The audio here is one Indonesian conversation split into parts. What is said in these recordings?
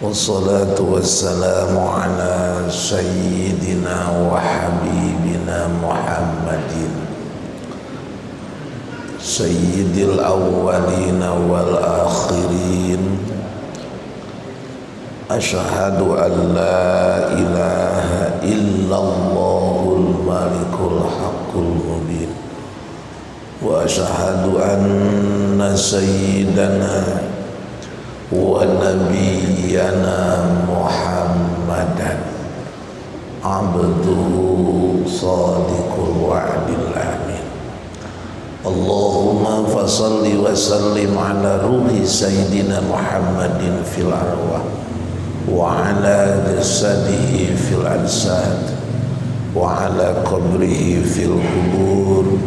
Wassalatu wassalamu ala sayyidina wa habibina Muhammadin sayyidil awwalina wal akhirin. Asyhadu an la ilaha illallahul malikul haqqul mubin wa asyhadu anna sayyidana wa nabiyyana Muhammadan abduhu sadiqul wa'dil amin. Allahumma fasalli wa sallim ala ruhi sayyidina Muhammadin fil arwah wa ala jasadihi fil ajsad wa ala qabrihi fil qubur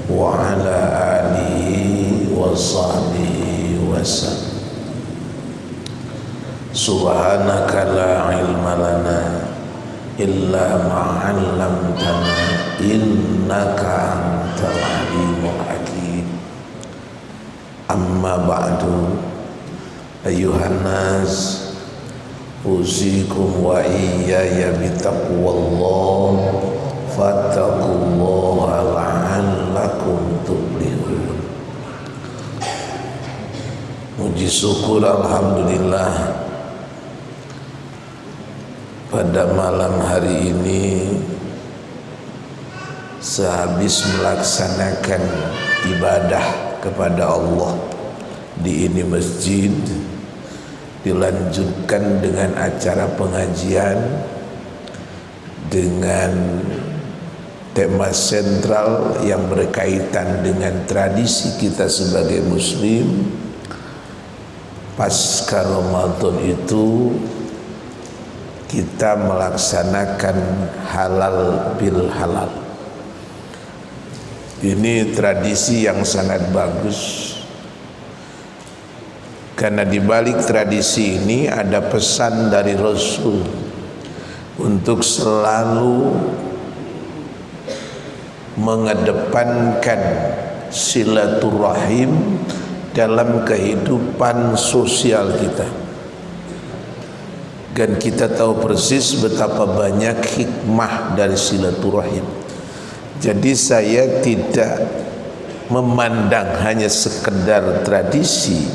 wa ala alihi wa sahbihi wa sallam. Subhanaka la ilma lana illa ma 'allamtana innaka antal alimul hakim. Amma ba'du, ayyuhan nas, usikum wa iyaya bitaqwallah, fattaqullaha la'allakum tuflihun. Puji syukur alhamdulillah, pada malam hari ini sehabis melaksanakan ibadah kepada Allah di ini masjid, dilanjutkan dengan acara pengajian dengan tema sentral yang berkaitan dengan tradisi kita sebagai muslim. Pasca Ramadan itu kita melaksanakan halal bil halal. Ini tradisi yang sangat bagus, karena di balik tradisi ini ada pesan dari Rasul untuk selalu mengedepankan silaturahim dalam kehidupan sosial kita. Dan kita tahu persis betapa banyak hikmah dari silaturahim. Jadi saya tidak memandang hanya sekedar tradisi,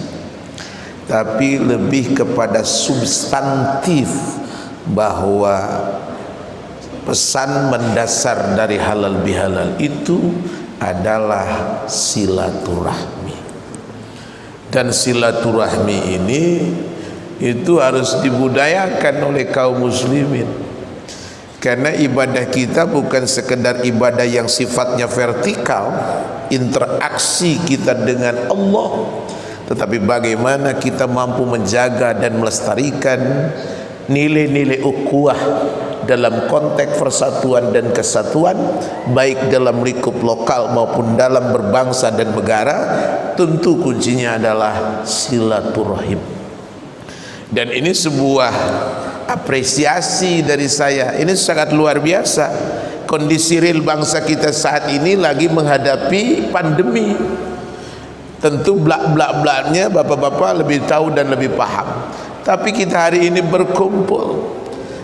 tapi lebih kepada substantif bahwa pesan mendasar dari halal bihalal itu adalah silaturahmi. Dan silaturahmi ini itu harus dibudayakan oleh kaum muslimin, karena ibadah kita bukan sekedar ibadah yang sifatnya vertikal, interaksi kita dengan Allah, tetapi bagaimana kita mampu menjaga dan melestarikan nilai-nilai ukhuwah dalam konteks persatuan dan kesatuan, baik dalam lingkup lokal maupun dalam berbangsa dan negara. Tentu kuncinya adalah silaturahim. Dan ini sebuah apresiasi dari saya. Ini sangat luar biasa. Kondisi real bangsa kita saat ini lagi menghadapi pandemi. Tentu belak-belaknya bapak-bapak lebih tahu dan lebih paham. Tapi kita hari ini berkumpul.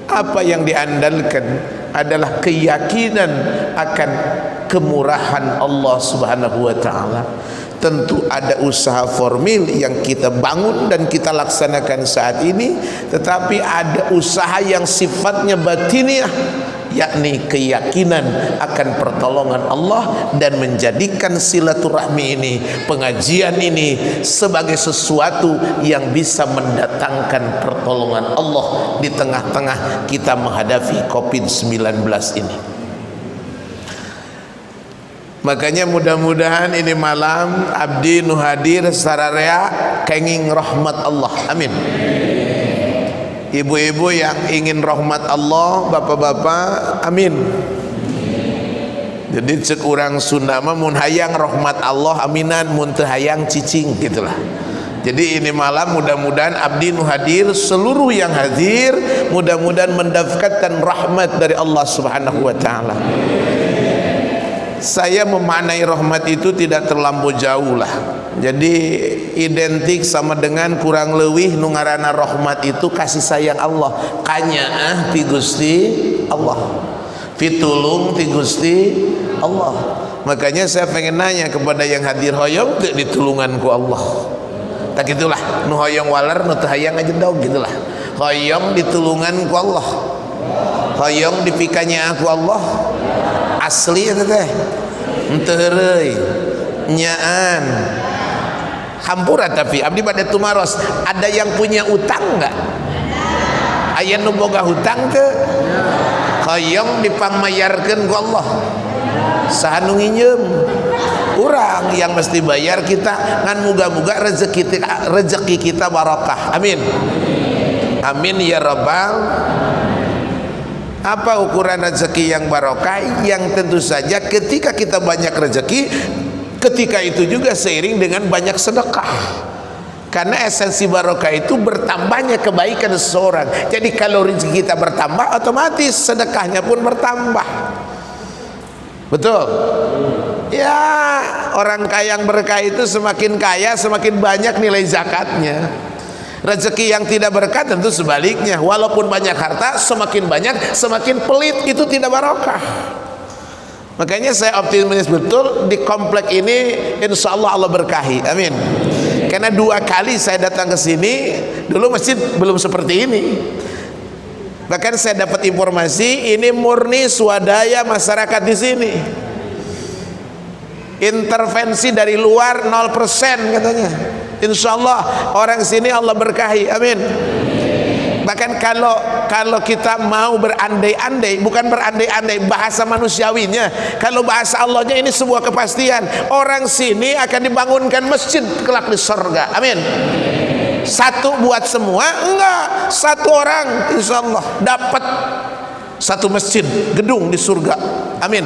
Apa yang diandalkan adalah keyakinan akan kemurahan Allah Subhanahu wa taala. Tentu ada usaha formil yang kita bangun dan kita laksanakan saat ini, tetapi ada usaha yang sifatnya batiniah, yakni keyakinan akan pertolongan Allah, dan menjadikan silaturahmi ini, pengajian ini sebagai sesuatu yang bisa mendatangkan pertolongan Allah di tengah-tengah kita menghadapi COVID-19 ini. Makanya mudah-mudahan ini malam abdi nu hadir secara rea kenging rahmat Allah. Amin. Ibu-ibu yang ingin rahmat Allah, bapak-bapak, amin. Jadi cek urang Sunda mah mun hayang rahmat Allah aminan, mun teu hayang cicing gitulah. Jadi ini malam mudah-mudahan abdi nu hadir, seluruh yang hadir mudah-mudahan mendapatkan rahmat dari Allah Subhanahu wa taala. Saya memaknai rahmat itu tidak terlampau jauh lah. Jadi identik sama dengan kurang leuwih nu ngaranna rahmat itu kasih sayang Allah, kanyaah ti Gusti Allah, pitulung ti Gusti Allah. Makanya saya pengen nanya kepada yang hadir, hoyong teu ditulungan ku Allah? Tak gitulah, nu hoyong waler nu teu hayang ngajedog gitulah. Hoyong ditulungan ku Allah, hoyong dipikanya aku Allah, asli eta teh henteu heureuy nyaan hampura. Tapi abdi bade tumaros, ada yang punya utang enggak? Aya nu boga hutang teu? Hoyong dipangmayarkeun ku Allah. Saha nu nginjem? Urang yang mesti bayar kita, ngan muga-muga rezeki kita barokah. Amin. Amin ya rabbal. Apa ukuran rezeki yang barokah? Yang tentu saja ketika kita banyak rezeki, ketika itu juga seiring dengan banyak sedekah. Karena esensi barokah itu bertambahnya kebaikan seseorang. Jadi kalau rezeki kita bertambah, otomatis sedekahnya pun bertambah. Betul? Ya, orang kaya yang berkah itu semakin kaya, semakin banyak nilai zakatnya. Rezeki yang tidak berkah tentu sebaliknya, walaupun banyak harta, semakin banyak semakin pelit, itu tidak barokah. Makanya saya optimis betul di komplek ini, insya Allah Allah berkahi. Amin. Karena 2 kali saya datang ke sini, dulu masjid belum seperti ini. Bahkan saya dapat informasi ini murni swadaya masyarakat di sini. Intervensi dari luar 0% katanya. Insya Allah orang sini Allah berkahi. Amin. Bahkan kalau kita mau berandai-andai, bukan berandai-andai, bahasa manusiawinya, kalau bahasa Allahnya ini sebuah kepastian, orang sini akan dibangunkan masjid kelak di surga. Amin. Satu buat semua? Enggak, satu orang insya Allah dapat satu masjid, gedung di surga. Amin.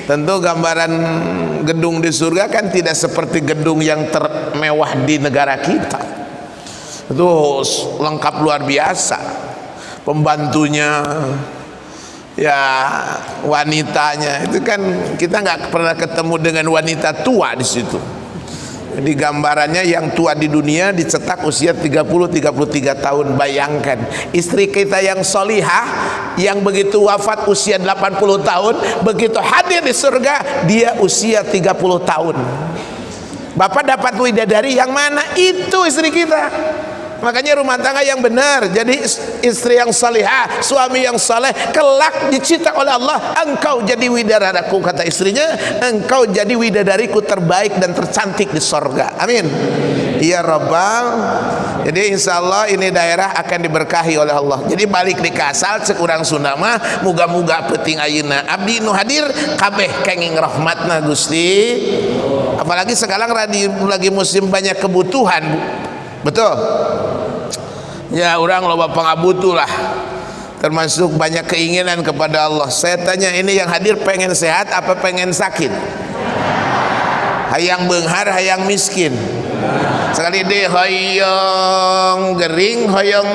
Tentu gambaran gedung di surga kan tidak seperti gedung yang termewah di negara kita. Itu lengkap luar biasa, pembantunya, ya wanitanya. Itu kan kita nggak pernah ketemu dengan wanita tua di situ. Jadi gambarannya yang tua di dunia dicetak usia 30-33 tahun. Bayangkan istri kita yang solihah, yang begitu wafat usia 80 tahun, begitu hadir di surga dia usia 30 tahun. Bapak dapat widadari yang mana? Itu istri kita. Makanya rumah tangga yang benar, jadi istri yang salihah, suami yang saleh, kelak dicipta oleh Allah, engkau jadi widadariku, kata istrinya, engkau jadi widadariku terbaik dan tercantik di sorga. Amin ya rabbal. Jadi insya Allah ini daerah akan diberkahi oleh Allah. Jadi balik di kasal cek urang Sunda mah, muga-muga penting ayeuna abdi nu hadir kabeh kenging rahmatna Gusti. Apalagi sekarang lagi musim banyak kebutuhan, betul ya, orang loba pangabutuh lah, termasuk banyak keinginan kepada Allah. Saya tanya, ini yang hadir pengen sehat apa pengen sakit? Hayang beunghar, hayang miskin. Sekali deh hoyong gering, hoyong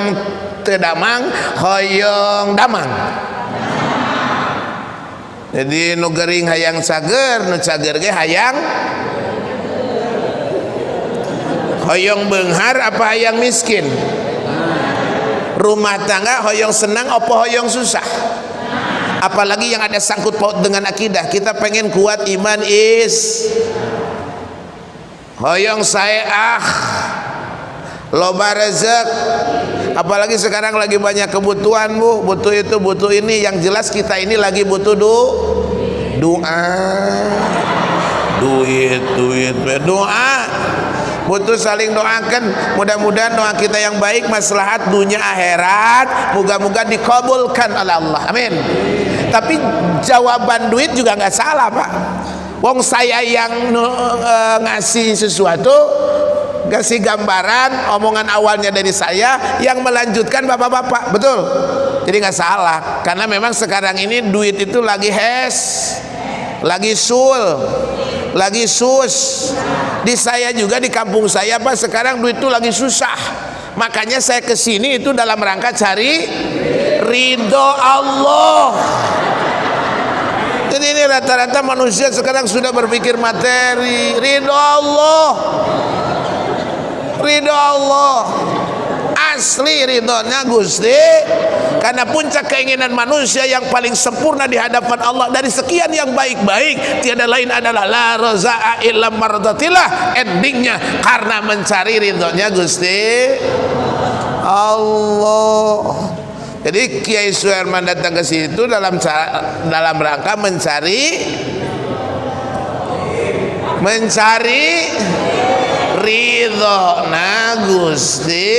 teu damang, hoyong damang. Jadi nu gering hayang cager, nu cager ge hayang. Hoyong beunghar apa hayang miskin? Rumah tangga hoyong senang apa hoyong susah? Apalagi yang ada sangkut paut dengan akidah. Kita pengen kuat iman hoyong saeah, loba rezek. Apalagi sekarang lagi banyak kebutuhan, Bu. Butuh itu, butuh ini. Yang jelas kita ini lagi butuh doa. Duit, doa. Butuh saling doakan. Mudah-mudahan doa kita yang baik, maslahat dunia akhirat, moga-moga dikabulkan oleh Allah. Amin. Tapi jawaban duit juga nggak salah, Pak. Wong saya yang ngasih sesuatu, kasih gambaran, omongan awalnya dari saya, yang melanjutkan bapak-bapak, betul. Jadi nggak salah, karena memang sekarang ini duit itu lagi lagi lagi sus. Di saya juga, di kampung saya, Pak, sekarang duit itu lagi susah. Makanya saya kesini itu dalam rangka cari ridho Allah. Jadi ini rata-rata manusia sekarang sudah berpikir materi. Ridho Allah, ridho Allah, asli ridhonya Gusti. Karena puncak keinginan manusia yang paling sempurna di hadapan Allah dari sekian yang baik-baik tiada lain adalah la razaa illa mardatillah. Endingnya karena mencari ridhonya Gusti Allah. Jadi Kiai Suherman datang ke situ dalam rangka mencari ridho na Gusti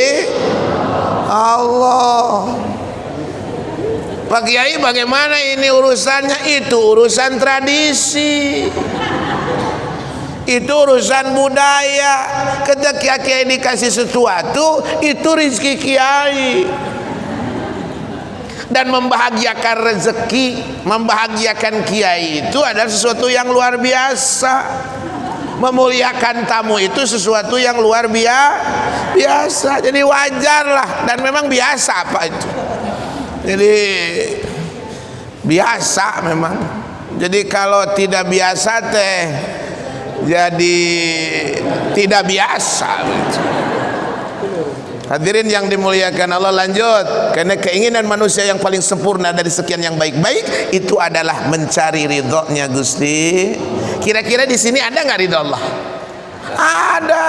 Allah. Pak Kiai, bagaimana ini urusannya? Itu urusan tradisi, itu urusan budaya. Ketika Kiai dikasih sesuatu, itu rezeki Kiai. Dan membahagiakan rezeki, membahagiakan Kiai itu adalah sesuatu yang luar biasa. Memuliakan tamu itu sesuatu yang luar biasa. Jadi wajarlah, dan memang biasa apa itu. Jadi biasa memang. Jadi kalau tidak biasa teh jadi tidak biasa. Hadirin yang dimuliakan Allah, lanjut. Karena keinginan manusia yang paling sempurna dari sekian yang baik-baik itu adalah mencari ridhonya Gusti. Kira-kira di sini ada nggak ridho Allah? Ada.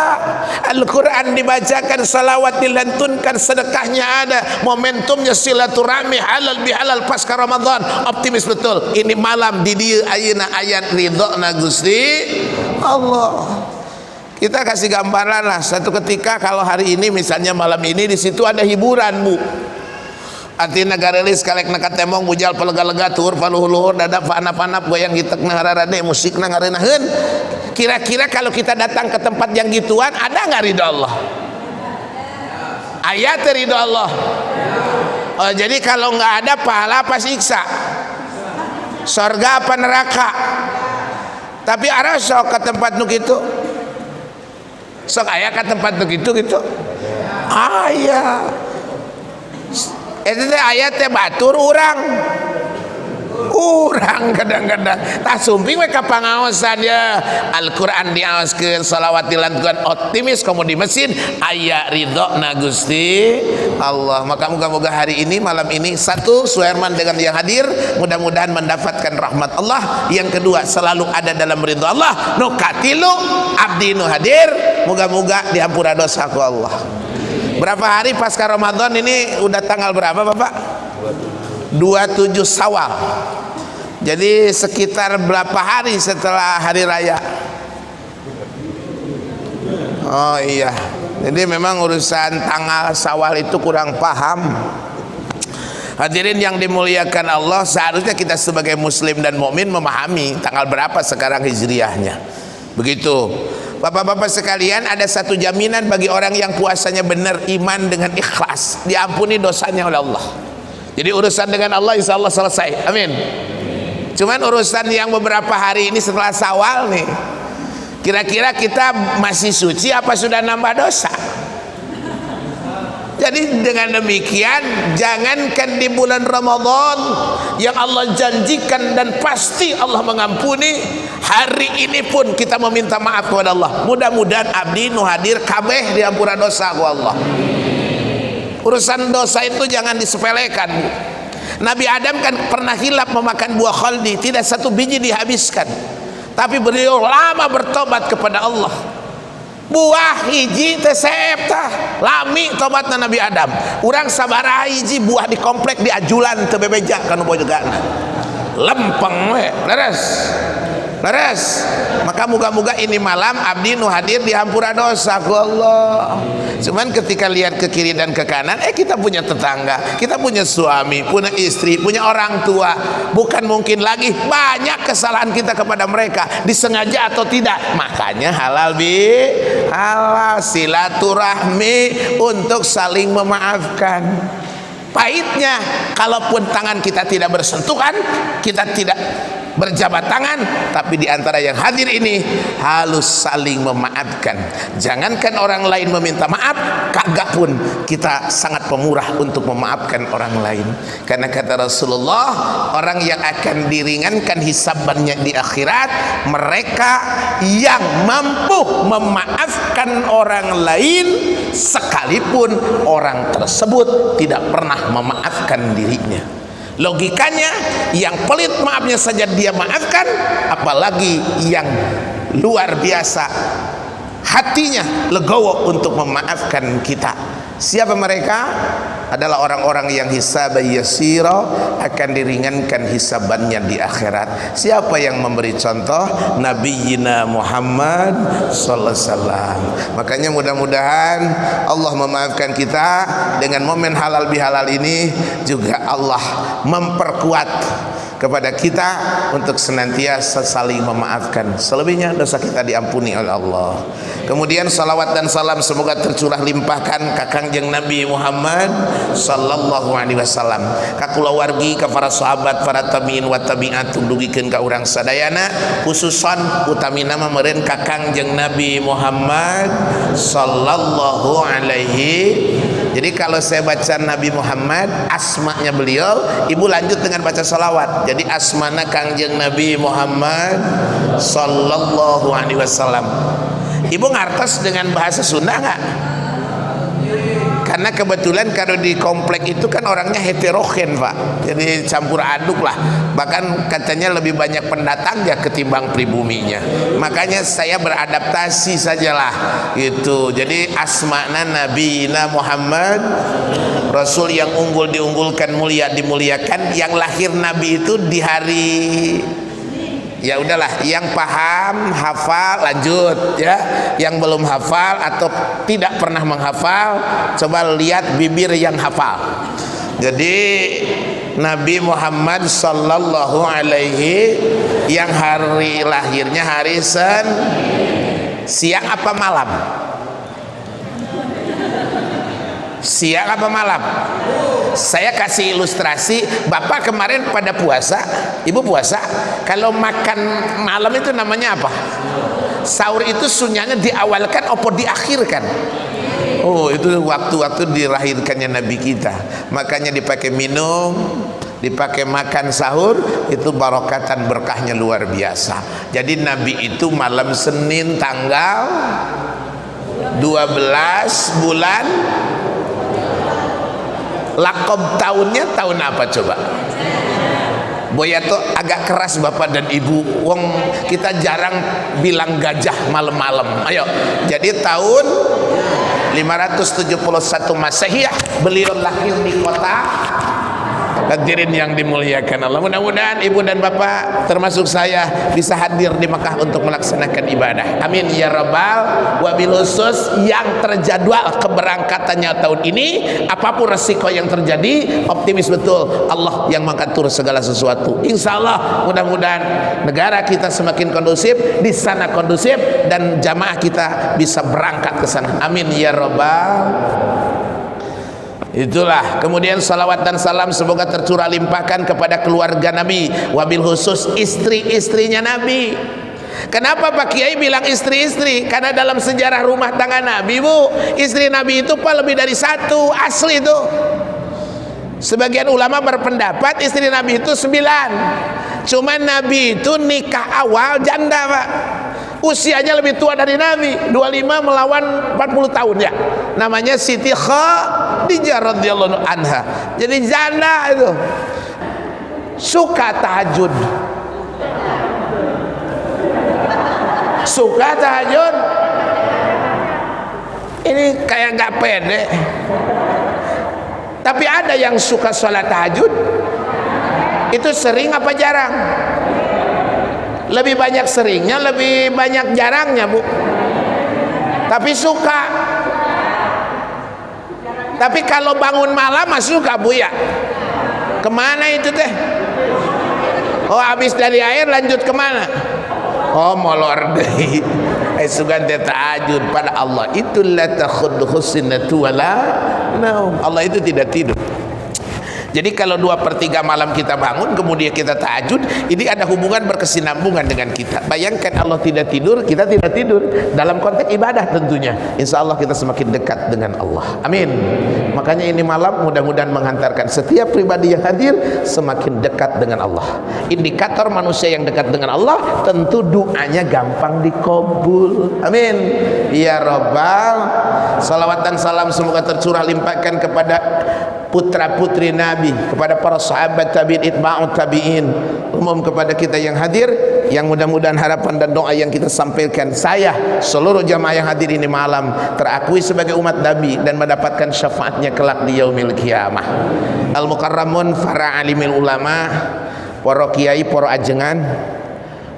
Al-Quran dibacakan, salawat dilantunkan, sedekahnya ada, momentumnya silaturahmi, halal bihalal pasca Ramadan. Optimis betul. Ini malam di dia ayat ridhonya Gusti Allah. Kita kasih gambaran lah, satu ketika kalau hari ini misalnya malam ini di situ ada hiburan, Bu. Artinya garelis kalek nakat temong bujal pelega-lega tur paluhur dada panap-panap goyang gitek nararade musik ngarenaheun. Kira-kira kalau kita datang ke tempat yang gituan, ada nggak ridho Allah? Ayat ridho Allah. Oh, jadi kalau nggak ada, pahala apa siksa? Sorga apa neraka? Tapi arah sok ke tempat nu gitu. Sok aya ke tempat nu gitu. Aya. Itu teh ayat teh batur urang kadang-kadang tak sumping we ka pangaosan ya. Al-Qur'an diaoskeun, salawat dilantunkeun, optimis komo di mesin aya ridhona Gusti Allah. Maka moga-moga hari ini, malam ini, satu, Suherman dengan yang hadir mudah-mudahan mendapatkan rahmat Allah. Yang kedua, selalu ada dalam ridho Allah. Nu katilu, abdi nu hadir moga-moga diampura dosa ku Allah. Berapa hari pasca Ramadan ini? Udah tanggal berapa Bapak? 27 Syawal. Jadi sekitar berapa hari setelah hari raya? Oh iya. Jadi memang urusan tanggal Syawal itu kurang paham. Hadirin yang dimuliakan Allah, seharusnya kita sebagai muslim dan mukmin memahami tanggal berapa sekarang hijriahnya. Begitu. Bapak-bapak sekalian, ada satu jaminan bagi orang yang puasanya benar, iman dengan ikhlas, diampuni dosanya oleh Allah. Jadi urusan dengan Allah insya Allah selesai, amin. Cuman urusan yang beberapa hari ini setelah Syawal nih, kira-kira kita masih suci apa sudah nambah dosa? Jadi dengan demikian, jangankan di bulan Ramadan yang Allah janjikan dan pasti Allah mengampuni, hari ini pun kita meminta maaf kepada Allah. Mudah-mudahan abdi nu hadir kabeh diampura dosa ku Allah. Urusan dosa itu jangan disepelekan. Nabi Adam kan pernah hilap memakan buah khaldi, tidak satu biji dihabiskan, tapi beliau lama bertobat kepada Allah. Buah hiji tesep tah lami tobatna Nabi Adam. Urang sabaraha hiji buah di komplek di ajulan teu bebeja kana bojogana. Lempeng we, leres. Maka moga-moga ini malam abdi nu hadir dihampura dosa ku Allah. Cuman ketika lihat ke kiri dan ke kanan, kita punya tetangga, kita punya suami, punya istri, punya orang tua. Bukan mungkin lagi banyak kesalahan kita kepada mereka, disengaja atau tidak. Makanya halal silaturahmi untuk saling memaafkan. Pahitnya, kalaupun tangan kita tidak bersentuhan, kita tidak berjabat tangan, tapi di antara yang hadir ini halus saling memaafkan. Jangankan orang lain meminta maaf, kagak pun kita sangat pemurah untuk memaafkan orang lain. Karena kata Rasulullah, orang yang akan diringankan hisabannya di akhirat mereka yang mampu memaafkan orang lain sekalipun orang tersebut tidak pernah memaafkan dirinya. Logikanya, yang pelit maafnya saja dia maafkan, apalagi yang luar biasa hatinya legowo untuk memaafkan kita. Siapa mereka? Adalah orang-orang yang hisab yasira, akan diringankan hisabannya di akhirat. Siapa yang memberi contoh? Nabiyina Muhammad sallallahu alaihi wasallam. Makanya mudah-mudahan Allah memaafkan kita dengan momen halal bihalal ini. Juga Allah memperkuat kepada kita untuk senantiasa saling memaafkan. Selebihnya dosa kita diampuni oleh Allah. Kemudian salawat dan salam semoga tercurah limpahkan ka Kangjeng Nabi Muhammad sallallahu alaihi wasallam, ka kulawargi, ka para sahabat, para tabiin wa tabiat, dugikeun ka urang sadayana, khususan utamina meureun ka Kangjeng Nabi Muhammad sallallahu alaihi. Jadi kalau saya baca Nabi Muhammad, asmanya beliau, ibu lanjut dengan baca salawat. Jadi asmana Kangjeng Nabi Muhammad sallallahu alaihi wasallam. Ibu ngartos dengan bahasa Sunda nggak? Karena kebetulan kalau di komplek itu kan orangnya heterogen, Pak. Jadi campur aduk lah. Bahkan katanya lebih banyak pendatang ya ketimbang pribuminya. Makanya saya beradaptasi sajalah gitu. Jadi asma'na nabiyina Muhammad, Rasul yang unggul diunggulkan, mulia dimuliakan. Yang lahir Nabi itu di hari, ya udahlah, yang paham hafal lanjut ya, yang belum hafal atau tidak pernah menghafal coba lihat bibir yang hafal. Jadi Nabi Muhammad sallallahu alaihi, yang hari lahirnya hari siang apa malam? Siang apa malam? Saya kasih ilustrasi. Bapak kemarin pada puasa, ibu puasa. Kalau makan malam itu namanya apa? Sahur itu sunnahnya diawalkan atau diakhirkan? Oh, itu waktu-waktu dilahirkannya Nabi kita. Makanya dipakai minum, dipakai makan sahur, itu barokatan berkahnya luar biasa. Jadi Nabi itu malam Senin tanggal 12 bulan, lakob tahunnya tahun apa coba? Boyato agak keras Bapak dan Ibu, wong kita jarang bilang gajah malam-malam. Ayo, jadi tahun 571 Masehiah beliau lahir di kota. Hadirin yang dimuliakan Allah, mudah-mudahan ibu dan bapak termasuk saya bisa hadir di Mekah untuk melaksanakan ibadah. Amin ya rabbal. Wabil khusus yang terjadwal keberangkatannya tahun ini, apapun resiko yang terjadi, optimis betul Allah yang mengatur segala sesuatu. Insya Allah mudah-mudahan negara kita semakin kondusif, di sana kondusif, dan jamaah kita bisa berangkat ke sana. Amin ya rabbal. Itulah. Kemudian salawat dan salam semoga tercurah limpahkan kepada keluarga Nabi, wabil khusus istri-istrinya Nabi. Kenapa Pak Kiai bilang istri-istri? Karena dalam sejarah rumah tangga Nabi, Bu, istri Nabi itu Pak lebih dari satu, asli itu. Sebagian ulama berpendapat istri Nabi itu 9. Cuman Nabi itu nikah awal janda, Pak. Usianya lebih tua dari Nabi, 25 melawan 40 tahun ya. Namanya Siti Khadijah radhiyallahu anha. Jadi janda itu. Suka tahajud. Suka tahajud. Ini kayak gak pede. Tapi ada yang suka sholat tahajud. Itu sering apa jarang? Lebih banyak seringnya, lebih banyak jarangnya, Bu. Tapi suka. Tapi kalau bangun malam mah suka, Bu, ya. Kemana itu teh? Oh, habis dari air lanjut kemana? Oh, molor deh. Sugan teh tahajud pada Allah. Itu la takhudhu sinatu wala naum. Allah itu tidak tidur. Jadi kalau 2/3 malam kita bangun kemudian kita tahajud, ini ada hubungan berkesinambungan dengan kita. Bayangkan Allah tidak tidur, kita tidak tidur, dalam konteks ibadah tentunya. Insya Allah kita semakin dekat dengan Allah. Amin. Makanya ini malam mudah-mudahan menghantarkan setiap pribadi yang hadir semakin dekat dengan Allah. Indikator manusia yang dekat dengan Allah, tentu doanya gampang dikabul. Amin. Ya Rabbal. Salawat dan salam semoga tercurah limpahkan kepada putra putri Nabi, kepada para sahabat tabi'in, itba'ut tabi'in, umum kepada kita yang hadir, yang mudah-mudahan harapan dan doa yang kita sampaikan, saya seluruh jamaah yang hadir ini malam terakui sebagai umat Nabi dan mendapatkan syafaatnya kelak di yaumil qiyamah. Al-mukarramun, para alimil ulama, para kiai, para ajengan,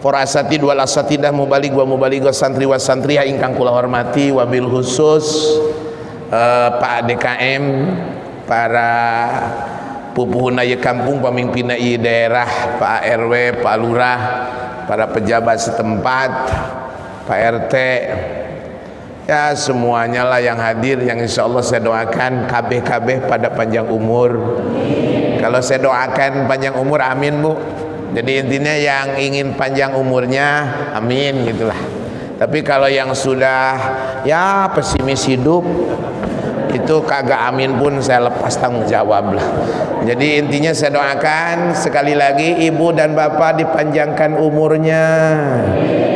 para asatid wal asatidah, mubaligh wa mubaligah, santri wa santriyah ingkang kula hormati, wabil khusus Pak DKM, para pupuhuna ieu kampung, pamimpinna ieu daerah, Pak RW, Pak Lurah, para pejabat setempat, Pak RT, ya semuanya lah yang hadir, yang insya Allah saya doakan kabeh-kabeh pada panjang umur. Kalau saya doakan panjang umur, amin Bu. Jadi intinya yang ingin panjang umurnya, amin gitulah. Tapi kalau yang sudah ya pesimis hidup, itu kagak amin pun saya lepas tanggung jawab lah. Jadi intinya saya doakan sekali lagi ibu dan bapak dipanjangkan umurnya,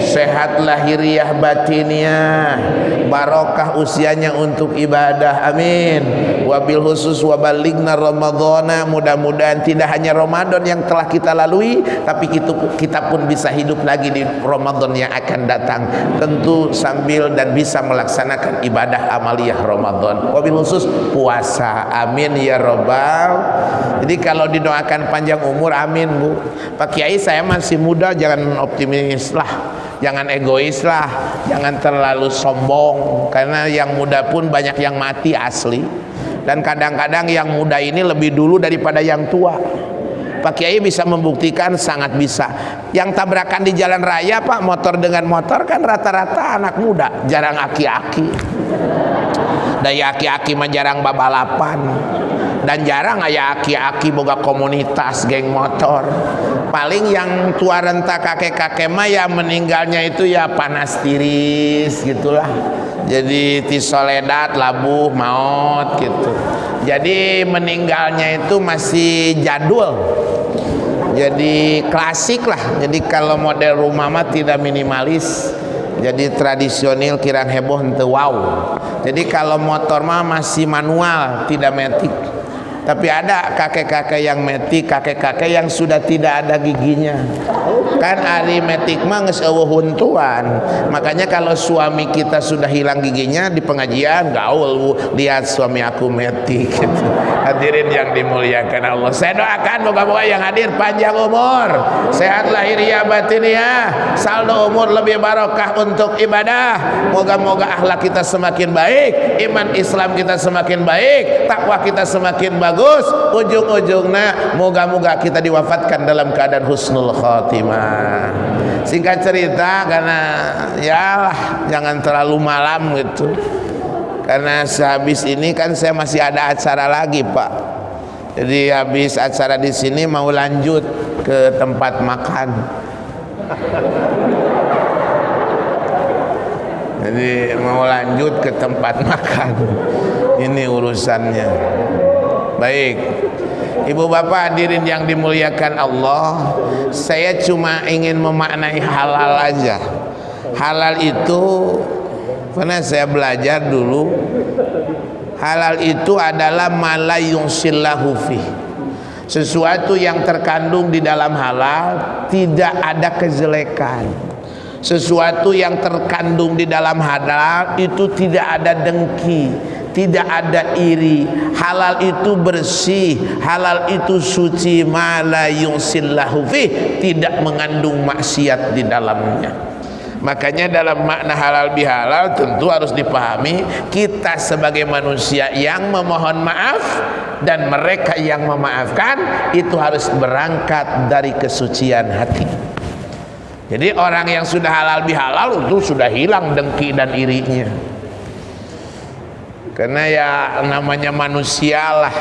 sehat lahiriah batinnya, barokah usianya untuk ibadah, amin. Wabil khusus wabaligna Ramadhana, mudah-mudahan tidak hanya Ramadan yang telah kita lalui, tapi kita pun bisa hidup lagi di Ramadan yang akan datang, tentu sambil dan bisa melaksanakan ibadah amaliyah Ramadan. Wabil khusus puasa, amin ya Rabbal. Jadi kalau didoakan panjang umur, amin Bu. Pak Kiai, saya masih muda, jangan optimis lah, jangan egois lah, jangan terlalu sombong, karena yang muda pun banyak yang mati asli. Dan kadang-kadang yang muda ini lebih dulu daripada yang tua. Pak Kiai bisa membuktikan, sangat bisa. Yang tabrakan di jalan raya Pak, motor dengan motor kan rata-rata anak muda, jarang aki-aki. Daya aki-aki mah jarang babalapan, dan jarang aya aki-aki boga komunitas geng motor. Paling yang tua renta kakek-kakek mah ya meninggalnya itu ya panas tiris gitulah. Jadi tisoledat, labuh, maut gitu. Jadi meninggalnya itu masih jadul, jadi klasik lah. Jadi kalau model rumah mah tidak minimalis, jadi tradisional, kirang heboh henteu wow. Jadi kalau motor mah masih manual, tidak metik. Tapi ada kakek-kakek yang metik, kakek-kakek yang sudah tidak ada giginya. Kan ari metik mah geus eueuh huntuan. Makanya kalau suami kita sudah hilang giginya di pengajian, gaul, lihat suami aku metik gitu. Hadirin yang dimuliakan Allah, saya doakan moga-moga yang hadir panjang umur, sehat lahiriah batiniah, saldo umur lebih barokah untuk ibadah. Moga-moga akhlak kita semakin baik, iman Islam kita semakin baik, takwa kita semakin bagus, ujung-ujungnya moga-moga kita diwafatkan dalam keadaan husnul khotimah. Singkat cerita, karena ya jangan terlalu malam gitu, karena sehabis ini kan saya masih ada acara lagi Pak. Jadi habis acara di sini mau lanjut ke tempat makan. Jadi mau lanjut ke tempat makan. Ini urusannya. Baik, Ibu Bapak hadirin yang dimuliakan Allah, saya cuma ingin memaknai halal aja. Halal itu, pernah saya belajar dulu, halal itu adalah ma la yunsillahu fi, sesuatu yang terkandung di dalam halal tidak ada kejelekan. Sesuatu yang terkandung di dalam halal itu tidak ada dengki, tidak ada iri. Halal itu bersih, halal itu suci, ma la yunsillahu fi, tidak mengandung maksiat di dalamnya. Makanya dalam makna halal bihalal tentu harus dipahami, kita sebagai manusia yang memohon maaf dan mereka yang memaafkan itu harus berangkat dari kesucian hati. Jadi orang yang sudah halal bihalal itu sudah hilang dengki dan irinya. Karena ya namanya manusia lah,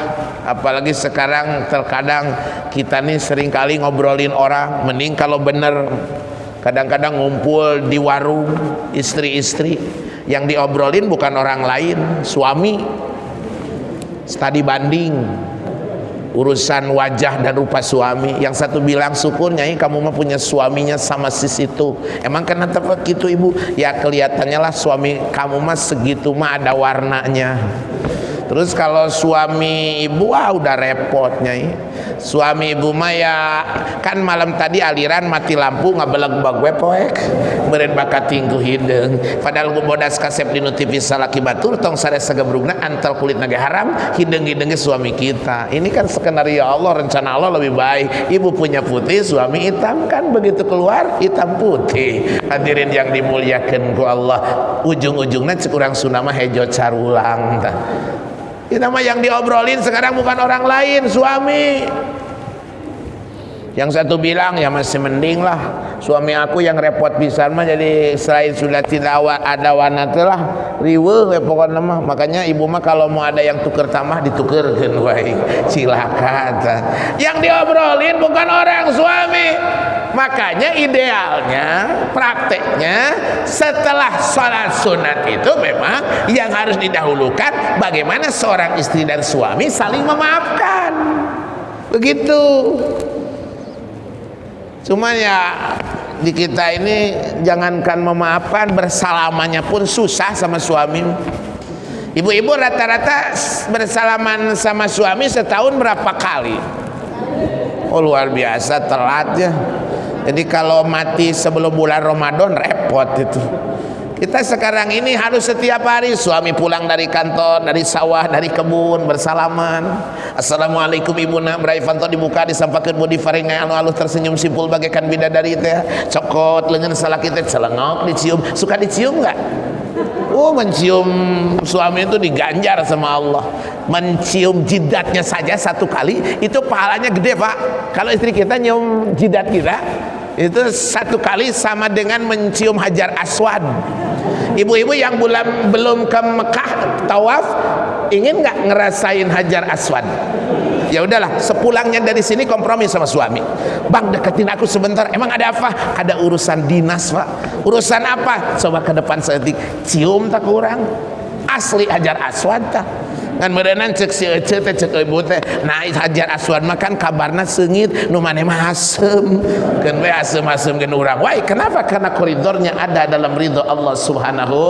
apalagi sekarang terkadang kita nih sering kali ngobrolin orang. Mending kalau bener kadang-kadang ngumpul di warung istri-istri, yang diobrolin bukan orang lain, suami. Studi banding urusan wajah dan rupa suami. Yang satu bilang, syukur Nyai kamu mah punya suaminya sama sis itu. Emang kenapa gitu ibu? Ya kelihatannya lah suami kamu mah segitu mah ada warnanya. Terus kalau suami ibu udah repot Nyai. Suami ibu mah ya kan malam tadi aliran mati lampu ngabeleg bagwe poek meureun bakat tinggu hideung. Padahal gue bodas kasep dinu TV salaki batur tong sare sagebrugna antal kulit nage haram hideung-hideungnya suami kita. Ini kan skenario Allah, rencana Allah lebih baik. Ibu punya putih, suami hitam, kan begitu keluar hitam putih. Hadirin yang dimuliakan ku Allah, ujung-ujungnya cek urang Sunda mah hejo carulang tah. Itu mah yang diobrolin sekarang bukan orang lain, suami. Yang satu bilang ya masih mending lah suami aku yang repot pisan mah, jadi selain sudah tidak ada wanita lah riweuh we pokokna mah. Makanya ibu mah kalau mau ada yang tuker tamah ditukerkeun wae, silakan. Yang diobrolin bukan orang, suami. Makanya idealnya, prakteknya setelah sholat sunat itu memang yang harus didahulukan bagaimana seorang istri dan suami saling memaafkan, begitu. Cuman ya di kita ini jangankan memaafkan, bersalamannya pun susah sama suami. Ibu-ibu rata-rata bersalaman sama suami setahun berapa kali? Oh luar biasa telatnya. Jadi kalau mati sebelum bulan Ramadan repot itu. Kita sekarang ini harus setiap hari, suami pulang dari kantor, dari sawah, dari kebun, bersalaman. Assalamualaikum ibuna, Braifanto dibuka, disampaikan budi faringai anu-alus tersenyum simpul bagaikan bidadari teh. Cokot lengan salaki teh celengok dicium. Suka dicium nggak? Mencium suami itu diganjar sama Allah. Mencium jidatnya saja satu kali itu pahalanya gede pak. Kalau istri kita nyium jidat kita itu satu kali sama dengan mencium Hajar Aswad. Ibu-ibu yang belum ke Mekah tawaf ingin nggak ngerasain Hajar Aswad? Ya udahlah, sepulangnya dari sini kompromi sama suami. Bang, deketin aku sebentar. Emang ada apa? Ada urusan dinas pak. Urusan apa? Coba ke depan setik, cium tak kurang. Asli Hajar Aswad tak. Kan merenan cek si Ece teh cek ibu teh. Nah Hajar Aswad mah kan kabarna seungit, nu maneh mah asem. Keun we asem-asem keun urang. Why? Kenapa? Karena koridornya ada dalam ridho Allah Subhanahu.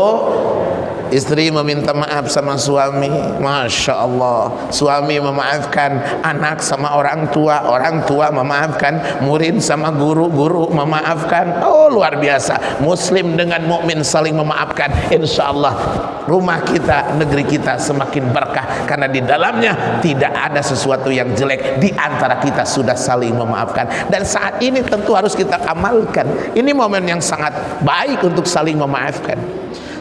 Istri meminta maaf sama suami, Masya Allah. Suami memaafkan anak sama orang tua memaafkan murid sama guru memaafkan. Oh luar biasa. Muslim dengan mukmin saling memaafkan. Insya Allah rumah kita, negeri kita semakin berkah, karena di dalamnya tidak ada sesuatu yang jelek. Di antara kita sudah saling memaafkan, dan saat ini tentu harus kita amalkan. Ini momen yang sangat baik untuk saling memaafkan.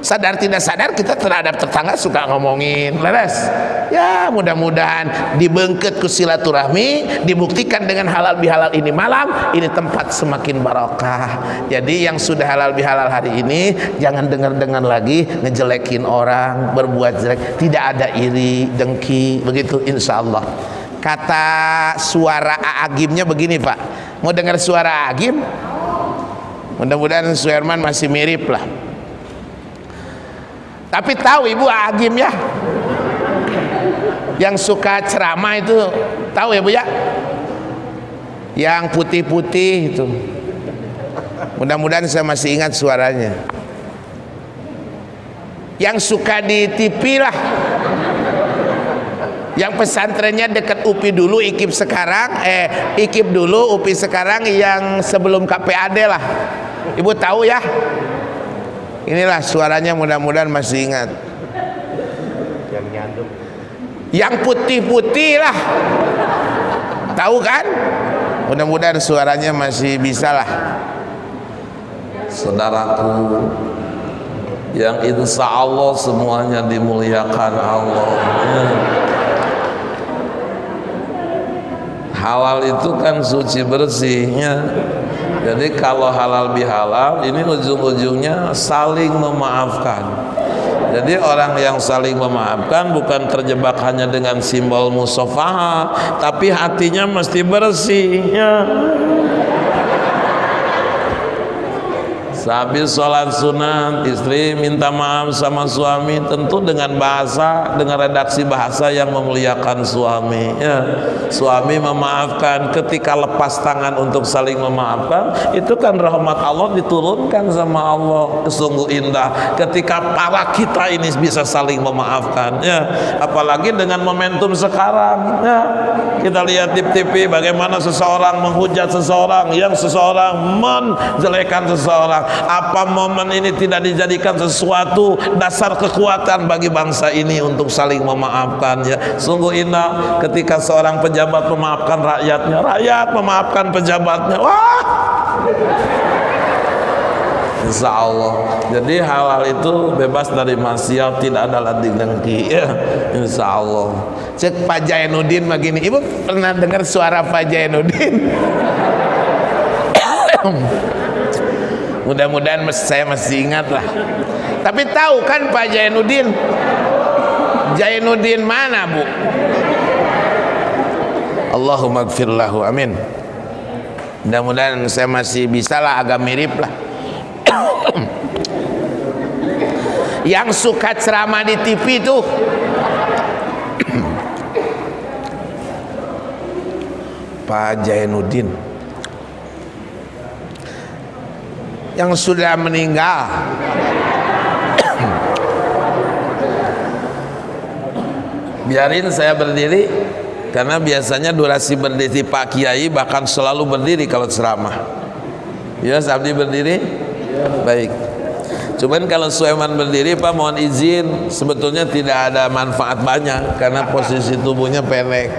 Sadar tidak sadar kita terhadap tetangga suka ngomongin leres. Ya mudah-mudahan dibengket ku silaturahmi, dibuktikan dengan halal bihalal ini malam, ini tempat semakin barokah. Jadi yang sudah halal bihalal hari ini jangan dengar-dengar lagi ngejelekin orang, berbuat jelek. Tidak ada iri, dengki, begitu insya Allah. Kata suara Aagimnya begini pak. Mau dengar suara Agim? Mudah-mudahan Suherman masih mirip lah. Tapi tahu ibu Agim ya, yang suka ceramah itu, tahu ya bu ya, yang putih-putih itu. Mudah-mudahan saya masih ingat suaranya. Yang suka di TV lah, yang pesantrennya dekat UPI dulu, IKIP sekarang, IKIP dulu, UPI sekarang, yang sebelum KPAD lah. Ibu tahu ya? Inilah suaranya, mudah-mudahan masih ingat. Yang nyanduk. Yang putih-putih lah. Tahu kan? Mudah-mudahan suaranya masih bisa lah. Saudaraku yang insya Allah semuanya dimuliakan Allah. Halal itu kan suci bersihnya. Jadi kalau halal bihalal ini ujung-ujungnya saling memaafkan. Jadi orang yang saling memaafkan bukan terjebak hanya dengan simbol musafahah, tapi hatinya mesti bersih ya. Sehabis sholat sunat, istri minta maaf sama suami, tentu dengan bahasa, dengan redaksi bahasa yang memuliakan suami ya. Suami memaafkan, ketika lepas tangan untuk saling memaafkan, itu kan rahmat Allah diturunkan sama Allah. Sungguh indah ketika para kita ini bisa saling memaafkan ya. Apalagi dengan momentum sekarang ya. Kita lihat di TV bagaimana seseorang menghujat seseorang, yang seseorang menjelekan seseorang. Apa momen ini tidak dijadikan sesuatu dasar kekuatan bagi bangsa ini untuk saling memaafkan ya. Sungguh indah ketika seorang pejabat memaafkan rakyatnya, rakyat memaafkan pejabatnya. Wah, insya Allah. Jadi hal-hal itu bebas dari maksiat, tidak ada lading dengki ya, insya Allah. Cek Pak Jainuddin begini, ibu pernah dengar suara Pak Jainuddin? Mudah-mudahan saya masih ingat lah. Tapi tahu kan Pak Jainuddin? Jainuddin mana bu? Allahumma gfirlahu, amin. Mudah-mudahan saya masih bisa lah, agak mirip lah. Yang suka ceramah di TV tuh Pak Jainuddin yang sudah meninggal. Biarin saya berdiri, karena biasanya durasi berdiri Pak Kiai bahkan selalu berdiri kalau ceramah. Ya, Sabdi berdiri? Baik. Cuman kalau Sueman berdiri, Pak mohon izin, sebetulnya tidak ada manfaat banyak karena posisi tubuhnya pendek.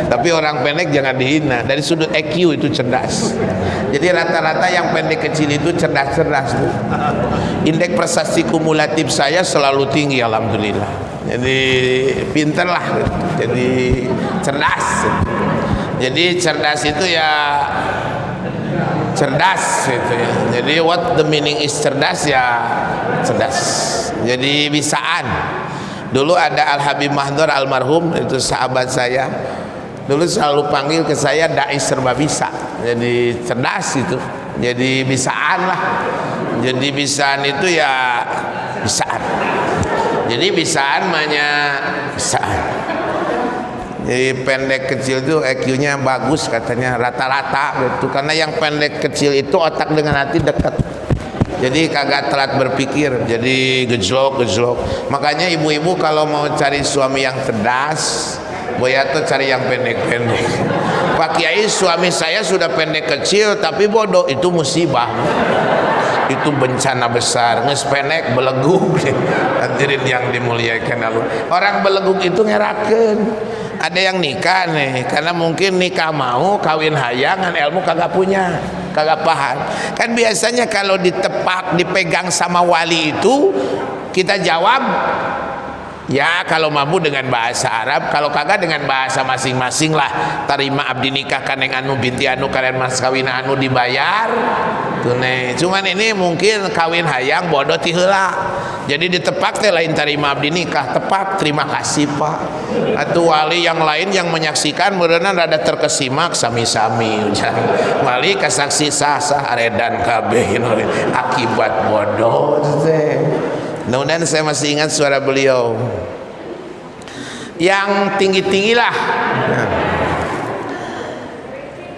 Tapi orang pendek jangan dihina. Dari sudut EQ itu cerdas. Jadi rata-rata yang pendek kecil itu cerdas-cerdas bu. Indeks prestasi kumulatif saya selalu tinggi alhamdulillah. Jadi pinter lah. Jadi cerdas. Jadi cerdas itu ya cerdas gitu ya. Jadi what the meaning is cerdas ya cerdas. Jadi bisaan. Dulu ada Al Habib Mahdhur almarhum, itu sahabat saya. Dulu selalu panggil ke saya dai serba bisa. Jadi cerdas itu. Jadi bisaan lah. Jadi bisaan itu ya bisaan. Jadi bisaan banyak bisaan. Jadi pendek kecil itu EQ-nya bagus katanya, rata-rata gitu. Karena yang pendek kecil itu otak dengan hati dekat. Jadi kagak telat berpikir, jadi gejlok. Makanya ibu-ibu kalau mau cari suami yang cerdas, boya tuh cari yang pendek-pendek. Pak Kiai, suami saya sudah pendek kecil tapi bodoh, itu musibah. Itu bencana besar. Nges pendek beleguk. Hadirin yang dimuliakan Allah. Orang beleguk itu ngerakeun. Ada yang nikah nih, karena mungkin nikah mau, kawin hayangan, ilmu kagak punya, kagak paham. Kan biasanya kalau ditepak, dipegang sama wali itu, kita jawab, ya kalau mampu dengan bahasa Arab, kalau kagak dengan bahasa masing-masing lah. Tarima abdi nikah kaneng anu binti anu kalian mas kawin anu dibayar tunai. Cuman ini mungkin kawin hayang bodoh ti heula. Jadi ditepak teh lain tarima abdi nikah, tepak terima kasih Pak. Atuh wali yang lain yang menyaksikan meureunna rada terkesimak sami-sami ujar. Wali kasaksi sah-sah aredan kabeh akibat bodoh teh. Mudah-mudahan saya masih ingat suara beliau yang tinggi-tinggi lah.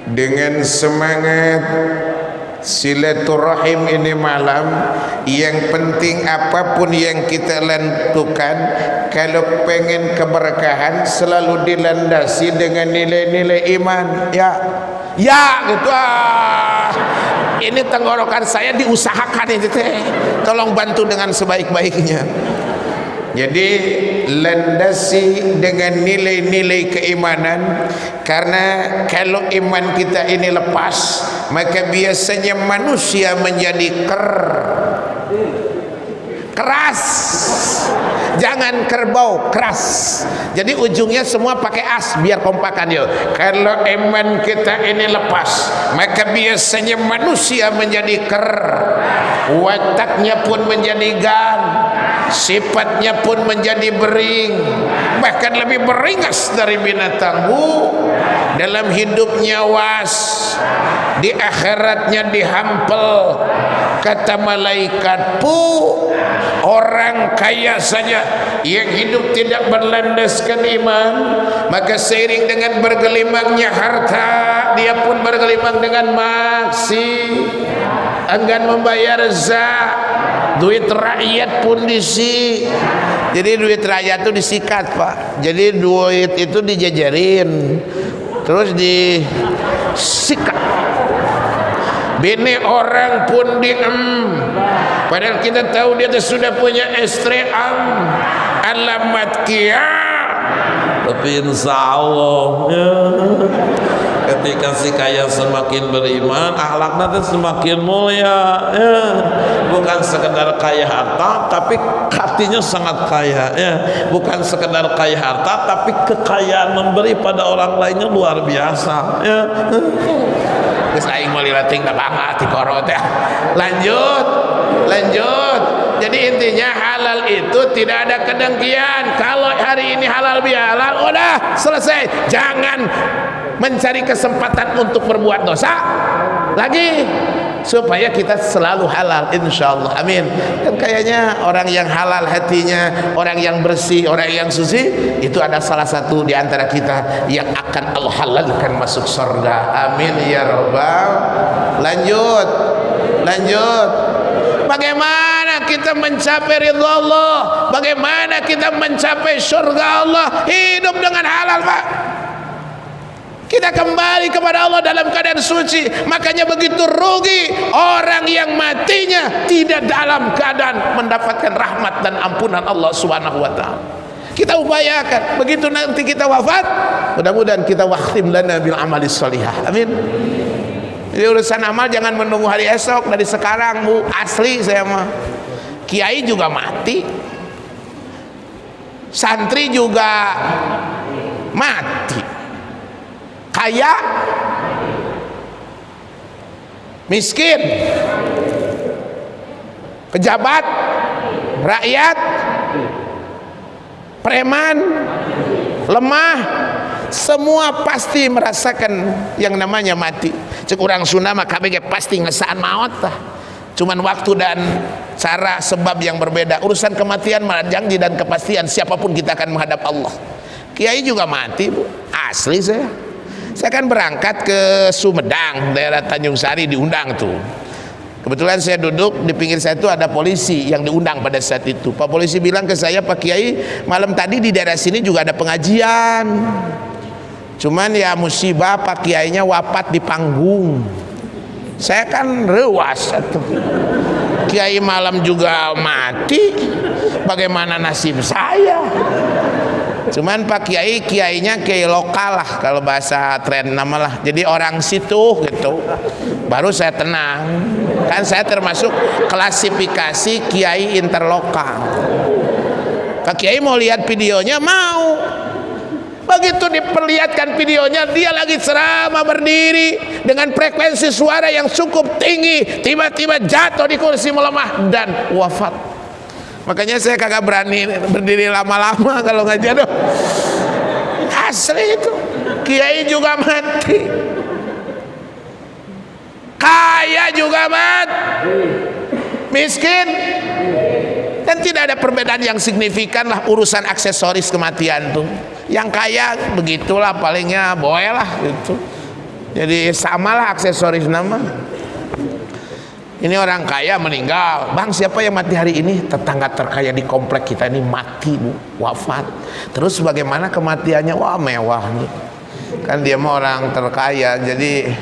Dengan semangat silaturahim ini malam, yang penting apapun yang kita lakukan, kalau pengen keberkahan selalu dilandasi dengan nilai-nilai iman. Ya gitu ini tenggorokan saya diusahakan itu teh, tolong bantu dengan sebaik-baiknya. Jadi landasi dengan nilai-nilai keimanan, karena kalau iman kita ini lepas, maka biasanya manusia menjadi keras. Jangan kerbau, keras. Jadi ujungnya semua pakai as biar kompakan yuk. Kalau iman kita ini lepas, maka biasanya manusia menjadi wataknya pun menjadi sifatnya pun menjadi bering, bahkan lebih beringas dari binatang. Dalam hidupnya was, di akhiratnya dihampel. Kata malaikat, orang kaya saja yang hidup tidak berlandaskan iman, maka seiring dengan bergelimangnya harta, dia pun bergelimang dengan maksi, enggan membayar zakat. Duit rakyat pun jadi duit rakyat itu disikat, Pak. Jadi duit itu dijajarin, terus disikat. Bini orang pun padahal kita tahu dia sudah punya istri alamat kia. Tapi insya Allah ya, ketika si kaya semakin beriman, akhlaknya itu semakin mulia ya. Bukan sekedar kaya harta, tapi hatinya sangat kaya ya. Bukan sekedar kaya harta, tapi kekayaan memberi pada orang lainnya luar biasa ya. Terus aing mau lilating da bangga ti korot ya. Lanjut. Jadi intinya halal itu tidak ada kedengkian. Kalau hari ini halal bihalal, udah selesai. Jangan mencari kesempatan untuk berbuat dosa lagi, supaya kita selalu halal, insyaallah. Amin. Kan kayaknya orang yang halal hatinya, orang yang bersih, orang yang suci, itu ada salah satu di antara kita yang akan Allah halalkan masuk surga. Amin ya rabbal. Lanjut. Bagaimana kita mencapai ridha Allah? Bagaimana kita mencapai surga Allah? Hidup dengan halal, Pak. Kita kembali kepada Allah dalam keadaan suci. Makanya begitu rugi orang yang matinya tidak dalam keadaan mendapatkan rahmat dan ampunan Allah Subhanahu wa taala. Kita upayakan begitu nanti kita wafat, mudah-mudahan kita wakhtim lana bil amalis shalihah. Amin. Jadi urusan amal jangan menunggu hari esok, dari sekarang, Bu. Asli saya mah. Kiai juga mati, santri juga mati, kaya, miskin, pejabat, rakyat, preman, lemah, semua pasti merasakan yang namanya mati. Cek urang Sunda mah kabeh pasti ngesaan maut tah. Cuman waktu dan cara sebab yang berbeda. Urusan kematian mah janji dan kepastian siapapun kita akan menghadap Allah. Kiai juga mati, Bu. Asli saya. Saya kan berangkat ke Sumedang, daerah Tanjung Sari, diundang tuh. Kebetulan saya duduk di pinggir saya itu ada polisi yang diundang pada saat itu. Pak polisi bilang ke saya, Pak Kiai, malam tadi di daerah sini juga ada pengajian. Cuman ya musibah Pak Kiainya wafat di panggung. Saya kan rewas atuh. Kiai malam juga mati. Bagaimana nasib saya? Cuman Pak Kiai, kiainya kiai lokal lah kalau bahasa tren nama lah. Jadi orang situ gitu. Baru saya tenang. Kan saya termasuk klasifikasi kiai interlokal. Pak Kiai mau lihat videonya, mau. Begitu diperlihatkan videonya, dia lagi ceramah berdiri dengan frekuensi suara yang cukup tinggi, tiba-tiba jatuh di kursi melemah dan wafat. Makanya saya kagak berani berdiri lama-lama kalau ngaji. Aduh, asli itu. Kiai juga mati, kaya juga mati, miskin. Dan tidak ada perbedaan yang signifikan lah urusan aksesoris kematian tuh. Yang kaya begitulah palingnya boleh lah gitu. Jadi samalah aksesoris nama. Ini orang kaya meninggal, Bang siapa yang mati hari ini? Tetangga terkaya di komplek kita ini mati, Bu, wafat. Terus bagaimana kematiannya? Wah mewah nih. Kan dia mah orang terkaya, jadi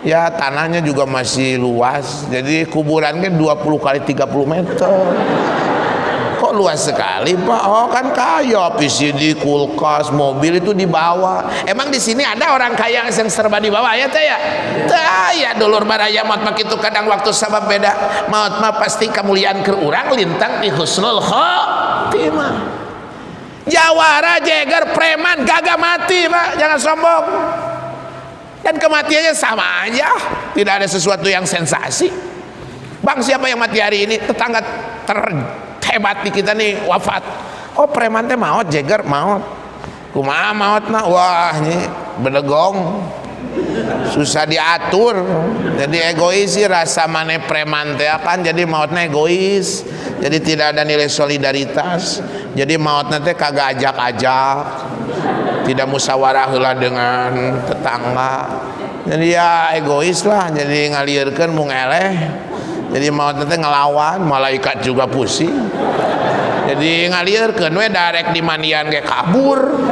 ya tanahnya juga masih luas. Jadi kuburannya 20 kali 30 meter. Kok luas sekali, Pak? Oh kan kaya, PCD, kulkas, mobil itu dibawa. Emang di sini ada orang kaya yang serba dibawa ya teh ya? Tah ya dulur baraya maut mah kitu kadang waktu sabab beda. Maut mah pasti kemuliaan ke urang lintang di husnul khotimah. Jawara, jeger, preman gagah mati, Pak. Jangan sombong. Dan kematiannya sama aja, tidak ada sesuatu yang sensasi. Bang siapa yang mati hari ini? Tetangga hebat di kita nih wafat. Oh preman teh maot, jeger maot. Kumaha maot mah? Wah ini bedegong, susah diatur. Jadi egois sih rasa maneh preman teh kan, jadi maotnya egois. Jadi tidak ada nilai solidaritas. Jadi maotnya teh kagak ajak-ajak, tidak musyawarah heula dengan tetangga. Jadi ya egois lah, jadi ngalirkeun mung eleh. Jadi maotnya teh ngelawan, malaikat juga pusing. Jadi ngalirkeun we darek di mandian ge kabur.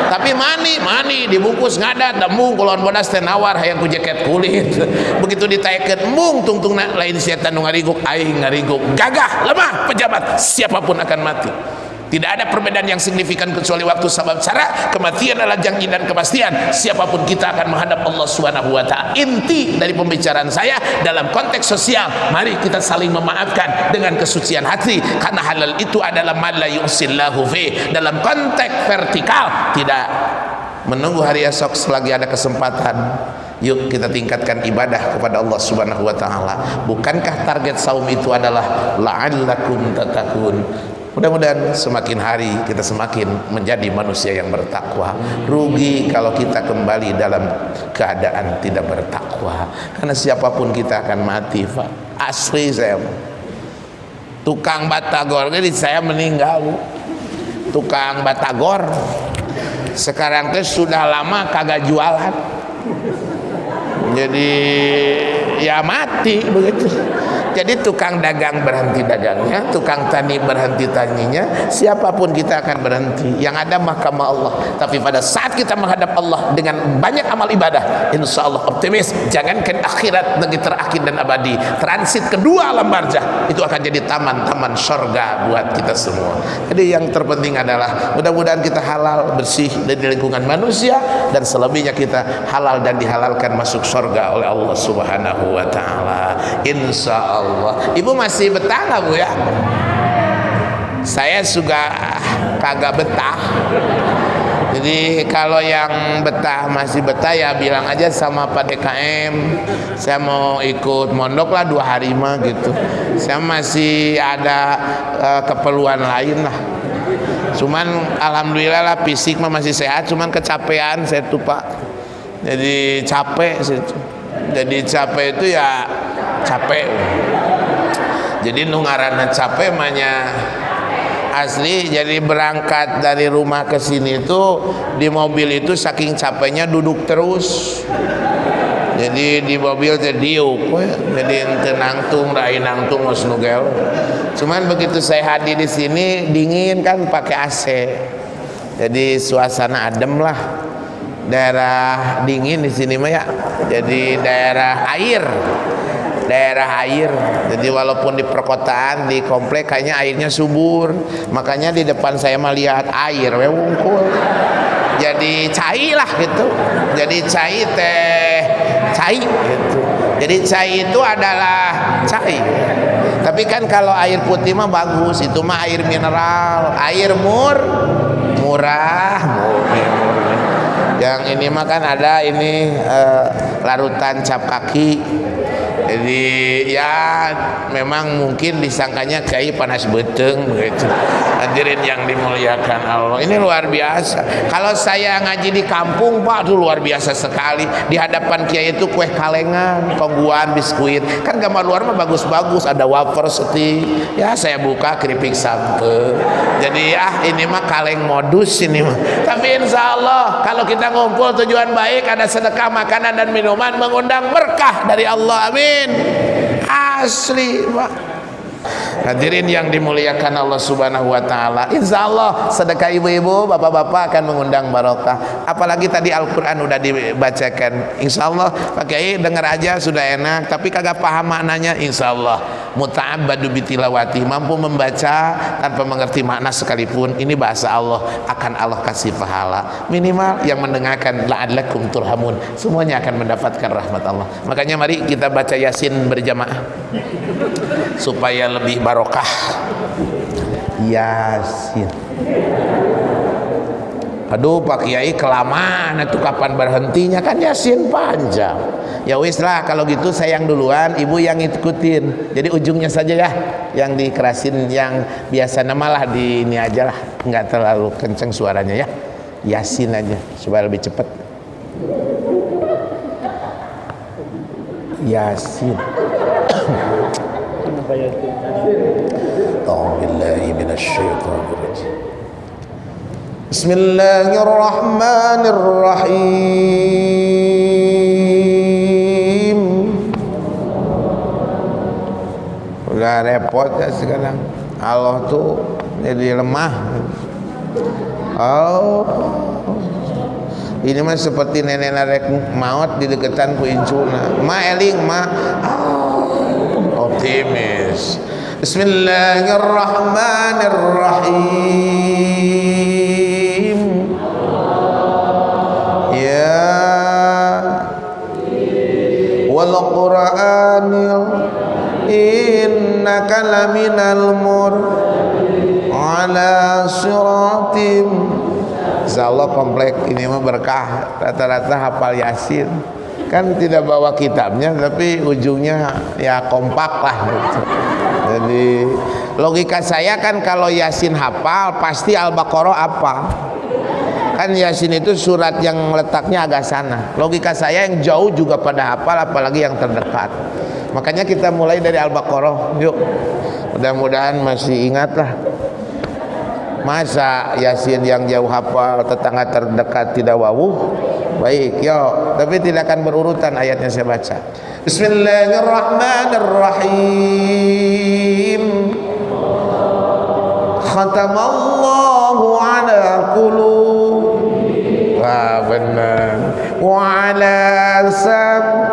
Tapi mani dibungkus ngadat dembung kulon bodas teh nawar hayang ku jaket kulit. Begitu ditaekeun embung tungtungna lain setan nu ngariguk aing ngariguk. Gagah, lemah pejabat, siapapun akan mati. Tidak ada perbedaan yang signifikan kecuali waktu sabab cara. Kematian adalah janji dan kepastian. Siapapun kita akan menghadap Allah Subhanahu wa taala. Inti dari pembicaraan saya dalam konteks sosial, mari kita saling memaafkan dengan kesucian hati, karena halal itu adalah ma la yusillahu fi. Dalam konteks vertikal, tidak menunggu hari esok selagi ada kesempatan. Yuk kita tingkatkan ibadah kepada Allah Subhanahu wa taala. Bukankah target saum itu adalah la'allakum tattaqun? Mudah-mudahan semakin hari kita semakin menjadi manusia yang bertakwa. Rugi kalau kita kembali dalam keadaan tidak bertakwa, karena siapapun kita akan mati, Pak. Asli saya, tukang batagor, jadi saya meninggal, tukang batagor sekarang tuh sudah lama kagak jualan, jadi ya mati begitu. Jadi tukang dagang berhenti dagangnya, tukang tani berhenti taninya, siapapun kita akan berhenti. Yang ada mahkamah Allah. Tapi pada saat kita menghadap Allah dengan banyak amal ibadah, insya Allah optimis. Jangankan akhirat negeri terakhir dan abadi, transit kedua alam barzah itu akan jadi taman-taman surga buat kita semua. Jadi yang terpenting adalah mudah-mudahan kita halal, bersih dari lingkungan manusia, dan selebihnya kita halal dan dihalalkan masuk surga oleh Allah Subhanahu wa taala. Insya Allah. Ibu masih betah nggak Bu ya? Saya juga kagak betah. Jadi kalau yang betah masih betah ya bilang aja sama Pak DKM, saya mau ikut mondok lah 2 hari mah gitu. Saya masih ada keperluan lain lah. Cuman alhamdulillah lah fisik mah masih sehat, cuman kecapean saya tuh Pak. Jadi capek situ. Jadi capek itu ya capek. Jadi nu ngaranna capek mahnya asli. Jadi berangkat dari rumah ke sini itu di mobil itu saking capeknya duduk terus. Jadi di mobil diuk, jadi tenangtung, rai nangtung mas nugel. Cuman begitu saya hadir di sini dingin kan pakai AC. Jadi suasana adem lah. Daerah dingin di sini mah ya. Jadi daerah air. Jadi walaupun di perkotaan, di komplek kayaknya airnya subur, makanya di depan saya mah lihat air wungkul, jadi cai lah gitu. Jadi cai gitu. Jadi cai itu adalah cai. Tapi kan kalau air putih mah bagus, itu mah air mineral, air murah. Yang ini mah kan ada ini larutan cap kaki. Jadi ya memang mungkin disangkanya kayak panas beteng begitu. Hadirin yang dimuliakan Allah, ini luar biasa. Kalau saya ngaji di kampung Pak, itu luar biasa sekali. Di hadapan kiai itu kue kalengan, kongguan, biskuit. Kan gambar luar mah bagus-bagus, ada wafer stick. Ya saya buka keripik sampe. Jadi ini mah kaleng modus ini mah. Tapi insya Allah kalau kita ngumpul tujuan baik, ada sedekah makanan dan minuman, mengundang berkah dari Allah. Amin. Asli Pak. Hadirin yang dimuliakan Allah Subhanahu wa taala, insya Allah sedekah ibu-ibu, bapak-bapak akan mengundang barokah. Apalagi tadi Al-Qur'an udah dibacakan. Insya Allah Pak Kiai dengar aja sudah enak, tapi kagak paham maknanya. Insya Allah muta'abbadu bitilawati, mampu membaca tanpa mengerti makna sekalipun, ini bahasa Allah, akan Allah kasih pahala. Minimal yang mendengarkan la'allakum turhamun, semuanya akan mendapatkan rahmat Allah. Makanya mari kita baca Yasin berjamaah supaya lebih barokah. Yasin. Aduh Pak Kiai kelamaan itu kapan berhentinya, kan Yasin panjang. Ya wis lah kalau gitu saya yang duluan, ibu yang ikutin. Jadi ujungnya saja ya. yang dikerasin, yang biasa namalah di ini aja lah, nggak terlalu kenceng suaranya ya. Yasin aja supaya lebih cepat. Yasin. A'udzubillahi minasyaitonir rajim. Bismillahirrahmanirrahim. Udah repot ya sekarang. Allah tuh jadi lemah. Oh, ini mah seperti nenek narek maut di deketan ku incuna. Ma eling ma. Optimis. Bismillahirrahmanirrahim. Ya wal Qur'anil innaka laminal ala siratim. Insyaallah komplek ini mah berkah, rata-rata hafal Yasin. Kan tidak bawa kitabnya tapi ujungnya ya kompak lah gitu. Jadi logika saya kan kalau Yasin hafal pasti Al-Baqarah apa? Kan Yasin itu surat yang letaknya agak sana. Logika saya yang jauh juga pada hafal, apalagi yang terdekat. Makanya kita mulai dari Al-Baqarah. Yuk, mudah-mudahan masih ingat lah. Masa Yasin yang jauh hafal, tetangga terdekat tidak wawuh? Baik, yuk. Tapi tidak akan berurutan ayatnya saya baca. Bismillahirrahmanirrahim. Khatamallahu ala qulub. Wah, benar. Wa ala sam.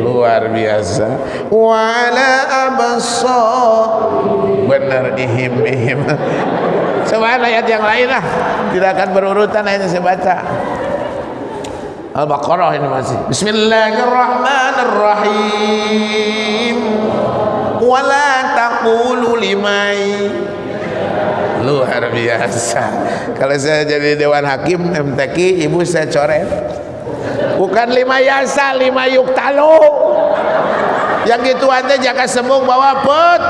Luar biasa. Wa ala absar. Benar, ihim. Coba ayat yang lain lah. Tidak akan berurutan ayatnya saya baca. Al-Baqarah ini masih. Bismillahirrahmanirrahim. Wala taqulu limai. Luar biasa. Kalau saya jadi Dewan Hakim MTQ, ibu saya coret. Bukan lima yasa, lima yuktalo. Yang gitu aja jaka sembung bawa pet.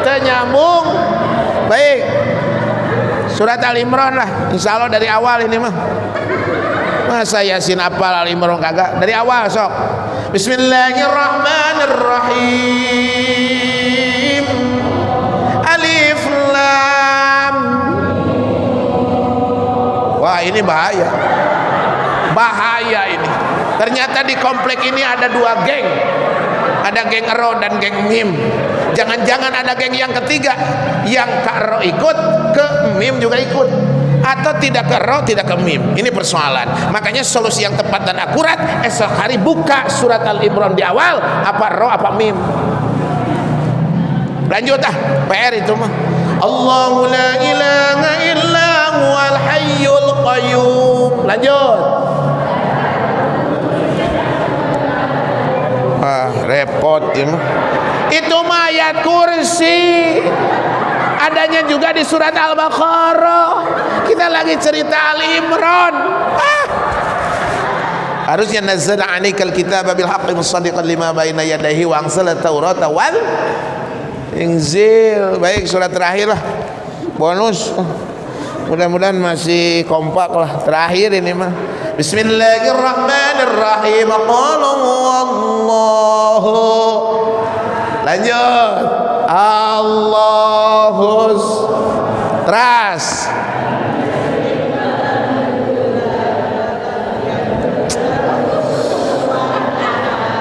Teu nyambung. Baik. Surat Al-Imran lah. Insyaallah dari awal ini mah. Masa Yasin apal Al-Imran kagak? Dari awal sok. Bismillahirrahmanirrahim. Alif Lam. Wah, ini bahaya. Bahaya ini. Ternyata di komplek ini ada dua geng. Ada geng Ro dan geng Mim. Jangan-jangan ada geng yang ketiga, yang ke Ro ikut, ke Mim juga ikut, atau tidak ke Ro, tidak ke Mim. Ini persoalan. Makanya solusi yang tepat dan akurat, esok hari buka surat Al-Imran di awal, apa Ro apa Mim. Lanjut PR itu mah. Allahu la ilaha illa huwal hayyul qayyum. Lanjut. Repot ya. Itu mah ayat kursi. Adanya juga di surat Al-Baqarah. Kita lagi cerita Al-Imran. Harusnya nazzala 'alaikal kitaba bil haqqi musaddiqan lima baina yadayhi wa anzala at-taurata wal injil. Baik, surat terakhir lah. Bonus. Mudah-mudahan masih kompak lah. Terakhir ini mah. Bismillahirrahmanirrahim. Allahu. Lanjut. Allahus. Teras.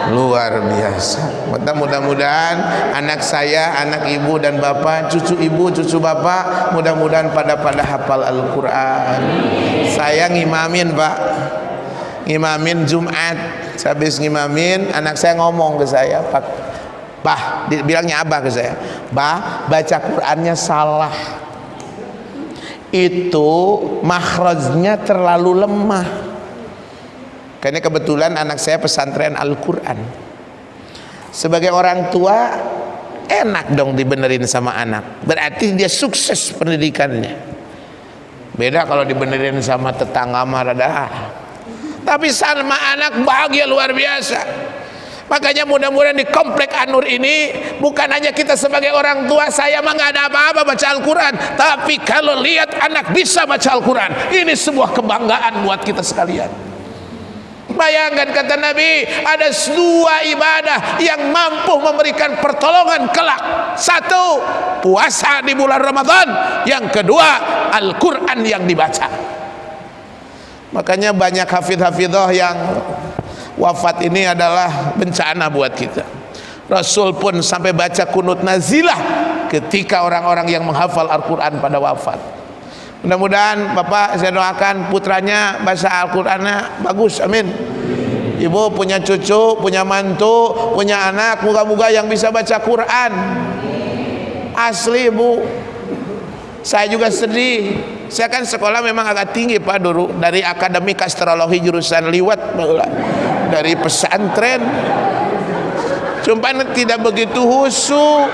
Luar biasa. Mudah-mudahan anak saya, anak ibu dan bapak, cucu ibu, cucu bapak, mudah-mudahan pada hafal Al-Quran. Saya ngimamin Pak, ngimamin Jumat. Habis ngimamin, anak saya ngomong ke saya, Bah, bilangnya Abah ke saya, Bah, baca Qurannya salah. Itu makhrajnya terlalu lemah. Karena kebetulan anak saya pesantren Al-Quran. Sebagai orang tua, enak dong dibenerin sama anak. Berarti dia sukses pendidikannya. Beda kalau dibenerin sama tetangga mah rada. Tapi sama anak bahagia luar biasa. Makanya mudah-mudahan di komplek An-Nur ini bukan hanya kita sebagai orang tua, saya mah nggak ada apa-apa baca Al-Quran, tapi kalau lihat anak bisa baca Al-Quran, ini sebuah kebanggaan buat kita sekalian. Bayangkan kata Nabi, ada dua ibadah yang mampu memberikan pertolongan kelak. Satu, puasa di bulan Ramadan. Yang kedua, Al-Quran yang dibaca. Makanya banyak hafidh-hafidhah yang wafat ini adalah bencana buat kita. Rasul pun sampai baca kunut nazilah ketika orang-orang yang menghafal Al-Quran pada wafat. Mudah-mudahan Bapak, saya doakan putranya bahasa Al-Qurannya bagus, amin. Ibu punya cucu, punya mantu, punya anak, moga-moga yang bisa baca Quran. Asli Ibu, saya juga sedih. Saya kan sekolah memang agak tinggi Pak dulu, dari akademik astrologi jurusan liwat, dari pesantren. Cuma tidak begitu khusyuk.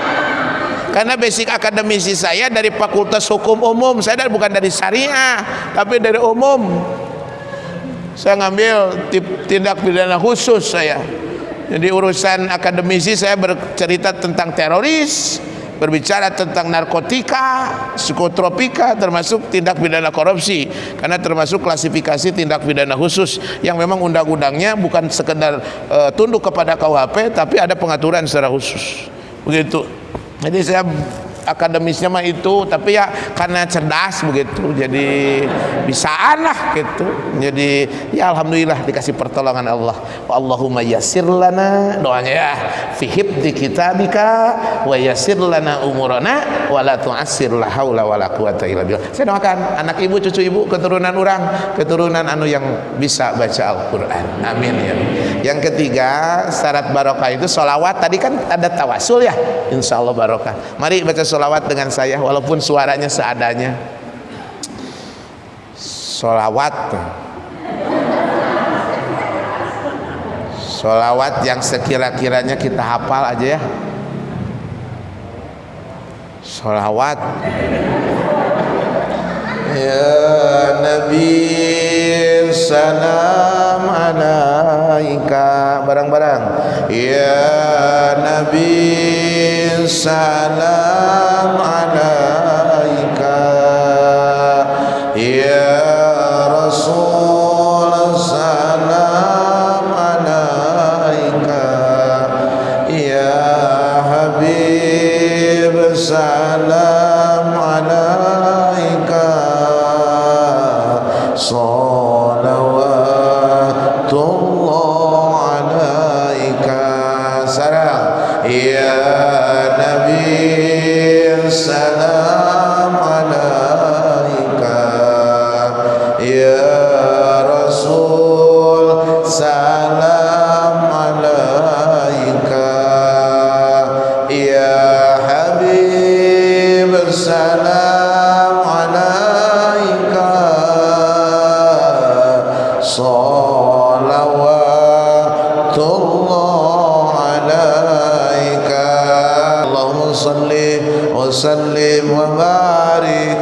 Karena basic akademisi saya dari Fakultas Hukum Umum, saya bukan dari syariah, tapi dari umum. Saya ngambil tindak pidana khusus saya. Jadi urusan akademisi saya bercerita tentang teroris, berbicara tentang narkotika, psikotropika, termasuk tindak pidana korupsi. Karena termasuk klasifikasi tindak pidana khusus yang memang undang-undangnya bukan sekedar tunduk kepada KUHP, tapi ada pengaturan secara khusus. Begitu. Jadi saya akademisnya mah itu, tapi ya karena cerdas begitu, jadi bisaan lah gitu. Jadi ya alhamdulillah dikasih pertolongan Allah. Allahumma yassir lana, doanya ya, fi hifdzi kitabika wa yassir lana umurana wa la tu'assir, la haula wala quwata illa billah. Saya doakan anak ibu, cucu ibu, keturunan orang, keturunan anu yang bisa baca Al-Qur'an. Amin ya. Yang ketiga, syarat barokah itu sholawat. Tadi kan ada tawasul ya, insyaallah barokah. Mari baca sholawat dengan saya walaupun suaranya seadanya. Sholawat yang sekira-kiranya kita hafal aja ya. Sholawat ya Nabi salam alaika, barang-barang ya Nabi salam alaika, ya Rasul salam alaika, ya Habib salam alaika, salawatullah alaika. Sarang ya Nabi salam alaika, ya Rasul salam alaika, ya Habib salam alaika, salawatullah alaika. Allahumma salli wa sallim wa barik.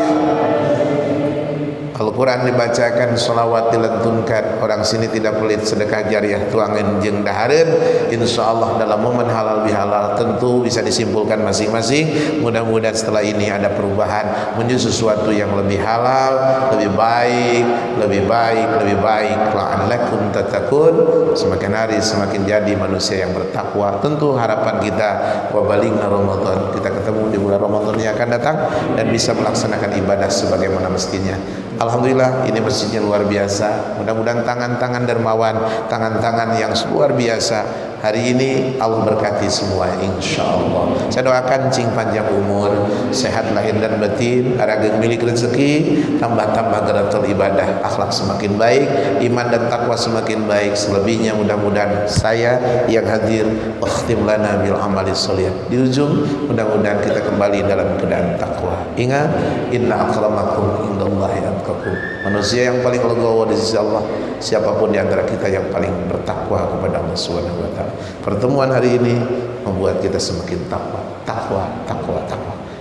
Al-Quran dibacakan, sholawat dilentunkan, orang sini tidak pelit, sedekah jariah tuangan jeung dahareun. Insyaallah dalam momen halal bihalal tentu bisa disimpulkan masing-masing. Mudah-mudahan setelah ini ada perubahan menuju sesuatu yang lebih halal, lebih baik, lebih baik, lebih baik. La'allakum tattaqun. Semakin hari semakin jadi manusia yang bertakwa. Tentu harapan kita wa baligna Ramadan, kita ketemu di bulan Ramadan yang akan datang dan bisa melaksanakan ibadah sebagaimana mestinya. Alhamdulillah ini masjidnya luar biasa. Mudah-mudahan tangan-tangan dermawan, tangan-tangan yang luar biasa hari ini Allah berkati semua insyaallah. Saya doakan cing panjang umur, sehat lahir dan batin, arageng milik rezeki, tambah-tambah geratul ibadah, akhlak semakin baik, iman dan takwa semakin baik. Selebihnya mudah-mudahan saya yang hadir ukhtim lana bil amali sholih. Di ujung mudah-mudahan kita kembali dalam keadaan takwa. Ingat, inna akramakum indallahi atqakum. Manusia yang paling legowo di sisi Allah siapapun di antara kita yang paling bertakwa kepada Allah Subhanahu wa taala. Pertemuan hari ini membuat kita semakin takwa.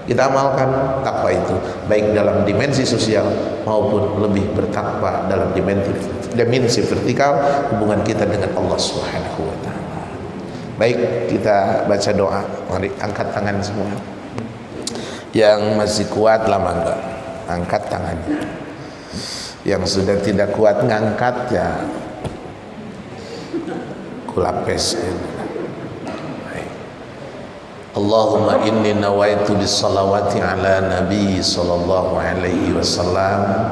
Kita amalkan takwa itu baik dalam dimensi sosial maupun lebih bertakwa dalam dimensi vertikal hubungan kita dengan Allah Subhanahu wa taala. Baik, kita baca doa. Mari angkat tangan semua. Yang masih kuat lama enggak, angkat tangannya. Yang sudah tidak kuat ngangkat ya kulapes. Allahumma inni nawaitu bis-salawati ala nabi sallallahu alaihi wasallam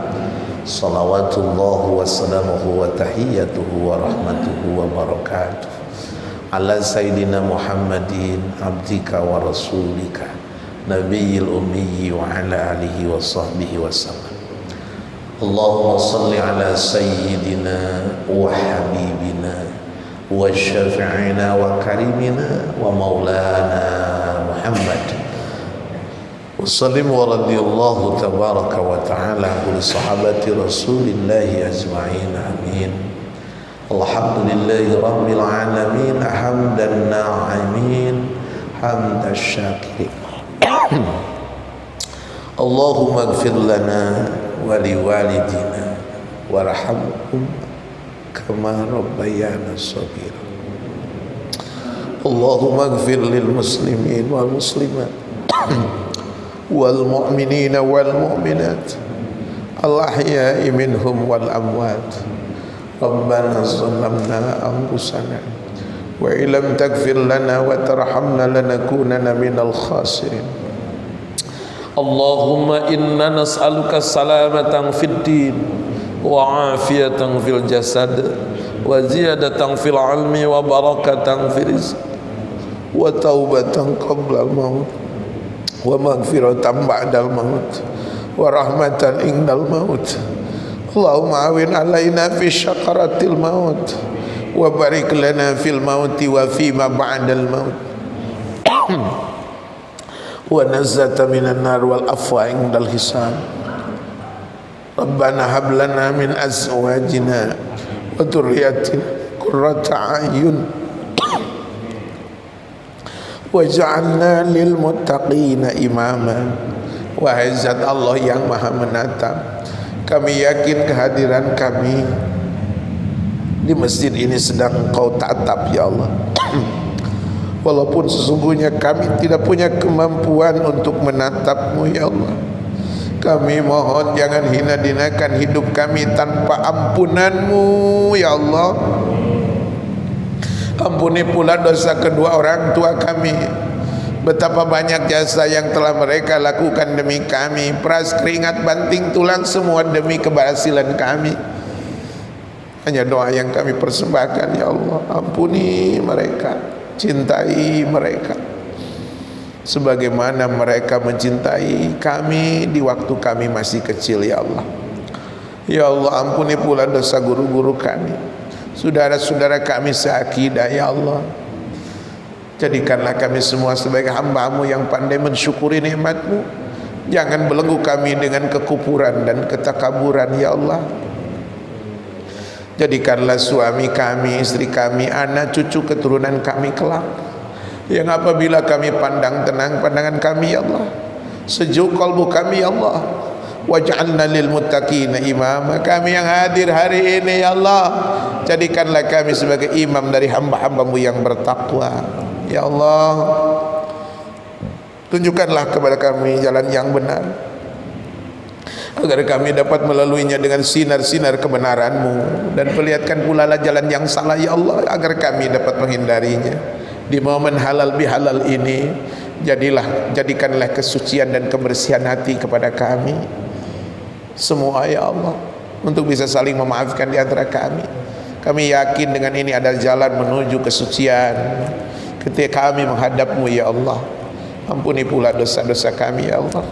salawatullah wa salamuhu wa tahiyyatuhu wa rahmatuhu wa barakatuh ala sayyidina Muhammadin abdika wa rasulika nabiyil ummi wa ala alihi wa sahbihi wasallam. Allahumma salli ala sayyidina wa habibina wa syafi'ina wa karimina wa maulana Muhammad wa sallim wa radiyallahu tabaraka wa ta'ala bil sahabati rasulillahi ajma'in amin. Alhamdulillahi rabbil alamin hamdan na'imin hamdan syakirin. Allahumma ighfir lana wa liwalidina warhamhum kama rabbayana shaghira. Allahumma ighfir lil muslimin wal muslimat wal mu'minina wal mu'minat al ahya'i minhum wal amwat. Rabbana zalamna anfusana wa illam taghfir lana wa tarhamna lanakunanna minal khasirin. Allahumma inna nas'aluka salamatan fid din wa afiyatan fil jasad wa ziyadatan fil ilmi wa barakatan fil rizq wa taubatan qabla al maut wa maghfiratan ba'da al maut wa rahmatan indal maut. Allahumma awin alaina fi syakaratil maut wa barik lana fil mauti wa fima ba'dal maut wa nazzata minan nar wal afwa indal hisab. Rabbana hab lana min azwajina wa dhurriyyatina qurrata a'yun waj'alna lil muttaqina imama. Wahai zat Allah yang maha menatap, kami yakin kehadiran kami di masjid ini sedang Engkau tatap ya Allah. Walaupun sesungguhnya kami tidak punya kemampuan untuk menatapmu ya Allah, kami mohon jangan hina-hinakan hidup kami tanpa ampunanmu ya Allah. Ampuni pula dosa kedua orang tua kami. Betapa banyak jasa yang telah mereka lakukan demi kami, peras keringat banting tulang semua demi keberhasilan kami. Hanya doa yang kami persembahkan ya Allah. Ampuni mereka, cintai mereka sebagaimana mereka mencintai kami di waktu kami masih kecil ya Allah. Ya Allah, ampuni pula dosa guru-guru kami, saudara-saudara kami seakidah ya Allah. Jadikanlah kami semua sebagai hamba-Mu yang pandai mensyukuri nikmat-Mu. Jangan belenggu kami dengan kekufuran dan ketakaburan ya Allah. Jadikanlah suami kami, istri kami, anak cucu keturunan kami kelak yang apabila kami pandang tenang pandangan kami ya Allah, sejuk kalbu kami ya Allah. Waj'alna lil muttaqina imama. Kami yang hadir hari ini ya Allah, jadikanlah kami sebagai imam dari hamba-hamba-Mu yang bertakwa ya Allah. Tunjukkanlah kepada kami jalan yang benar, agar kami dapat melaluinya dengan sinar-sinar kebenaran-Mu, dan perlihatkan pula lah jalan yang salah ya Allah, agar kami dapat menghindarinya. Di momen halal bihalal ini, jadikanlah kesucian dan kebersihan hati kepada kami semua ya Allah, untuk bisa saling memaafkan di antara kami. Kami yakin dengan ini adalah jalan menuju kesucian ketika kami menghadap-Mu ya Allah. Ampuni pula dosa-dosa kami ya Allah.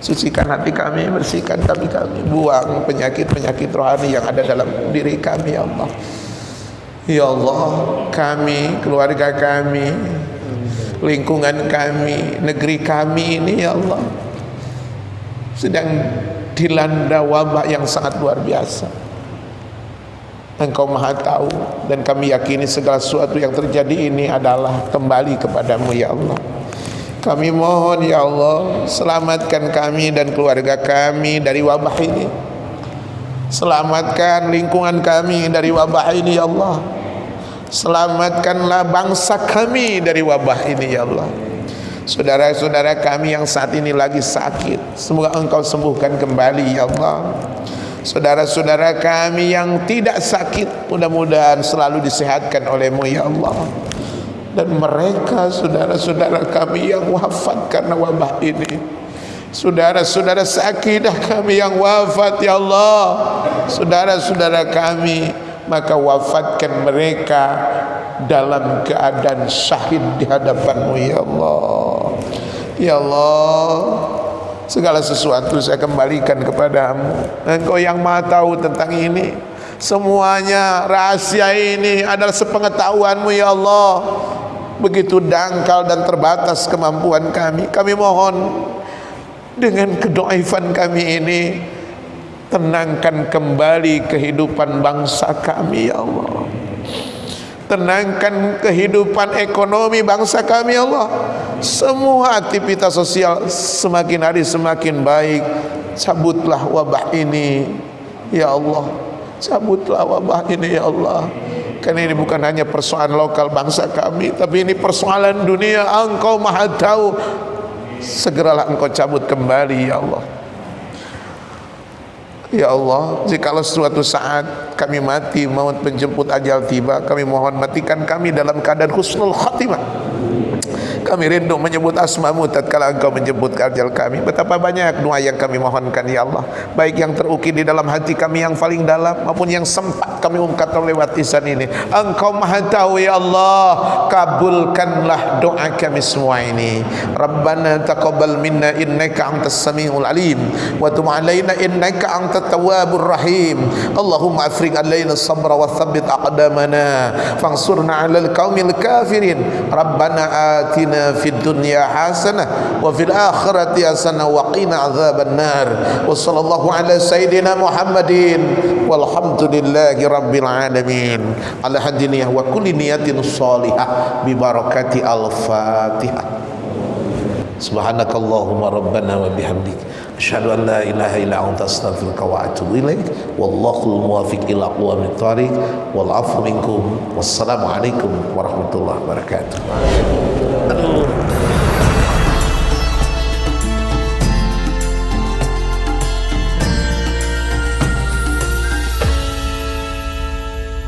Sucikan hati kami, bersihkan kami, buang penyakit-penyakit rohani yang ada dalam diri kami ya Allah. Ya Allah, kami, keluarga kami, lingkungan kami, negeri kami ini ya Allah sedang dilanda wabah yang sangat luar biasa. Engkau maha tahu, dan kami yakini segala sesuatu yang terjadi ini adalah kembali kepadamu ya Allah. Kami mohon ya Allah, selamatkan kami dan keluarga kami dari wabah ini. Selamatkan lingkungan kami dari wabah ini ya Allah. Selamatkanlah bangsa kami dari wabah ini ya Allah. Saudara-saudara kami yang saat ini lagi sakit, semoga Engkau sembuhkan kembali ya Allah. Saudara-saudara kami yang tidak sakit, mudah-mudahan selalu disehatkan oleh-Mu ya Allah. Dan mereka saudara-saudara kami yang wafat karena wabah ini, saudara-saudara sakidah kami yang wafat ya Allah, saudara-saudara kami, maka wafatkan mereka dalam keadaan syahid di hadapan-Mu ya Allah. Ya Allah, segala sesuatu saya kembalikan kepadamu. Engkau yang maha tahu tentang ini. Semuanya rahasia ini adalah sepengetahuan-Mu ya Allah. Begitu dangkal dan terbatas kemampuan kami. Kami mohon dengan kedoifan kami ini, tenangkan kembali kehidupan bangsa kami ya Allah. Tenangkan kehidupan ekonomi bangsa kami ya Allah. Semua aktivitas sosial semakin hari semakin baik. Cabutlah wabah ini ya Allah. Cabutlah wabah ini ya Allah. Karena ini bukan hanya persoalan lokal bangsa kami, tapi ini persoalan dunia. Engkau maha tahu. Segeralah Engkau cabut kembali ya Allah. Ya Allah, jikalau suatu saat kami mati, maut menjemput ajal tiba, kami mohon matikan kami dalam keadaan husnul khatimah. Kami rindu menyebut asma-Mu tatkala Engkau menjemput ajal kami. Betapa banyak doa yang kami mohonkan ya Allah, baik yang terukir di dalam hati kami yang paling dalam maupun yang sempat kami ungkapkan lewat lisan ini. Engkau maha tahu ya Allah. Kabulkanlah doa kami semua ini. Rabbana taqabbal minna innaka antas samiul alim wa tub alaina innaka antat tawwabur rahim. Allahumma afriq alaina sabra wa thabbit aqdamana fansurna 'alal qaumil kafirin. Rabbana atina fid dunya hasanah wa fil akhirati hasanah wa qina adzabannar. Wa sallallahu ala sayyidina Muhammadin walhamdulillahi rabbil alamin. Ala hadiniyah wa kulli niyatin shalihah bi barakati al-Fatihah. Subhanakallahumma rabbana wa bihamdik asyhadu an la ilaha illa anta astaghfiruka wa atubu ilaik. Wallahul muwaffiq ila aqwamit thariq wal afu minkum. Wassalamu alaikum warahmatullahi wabarakatuh. Aduh.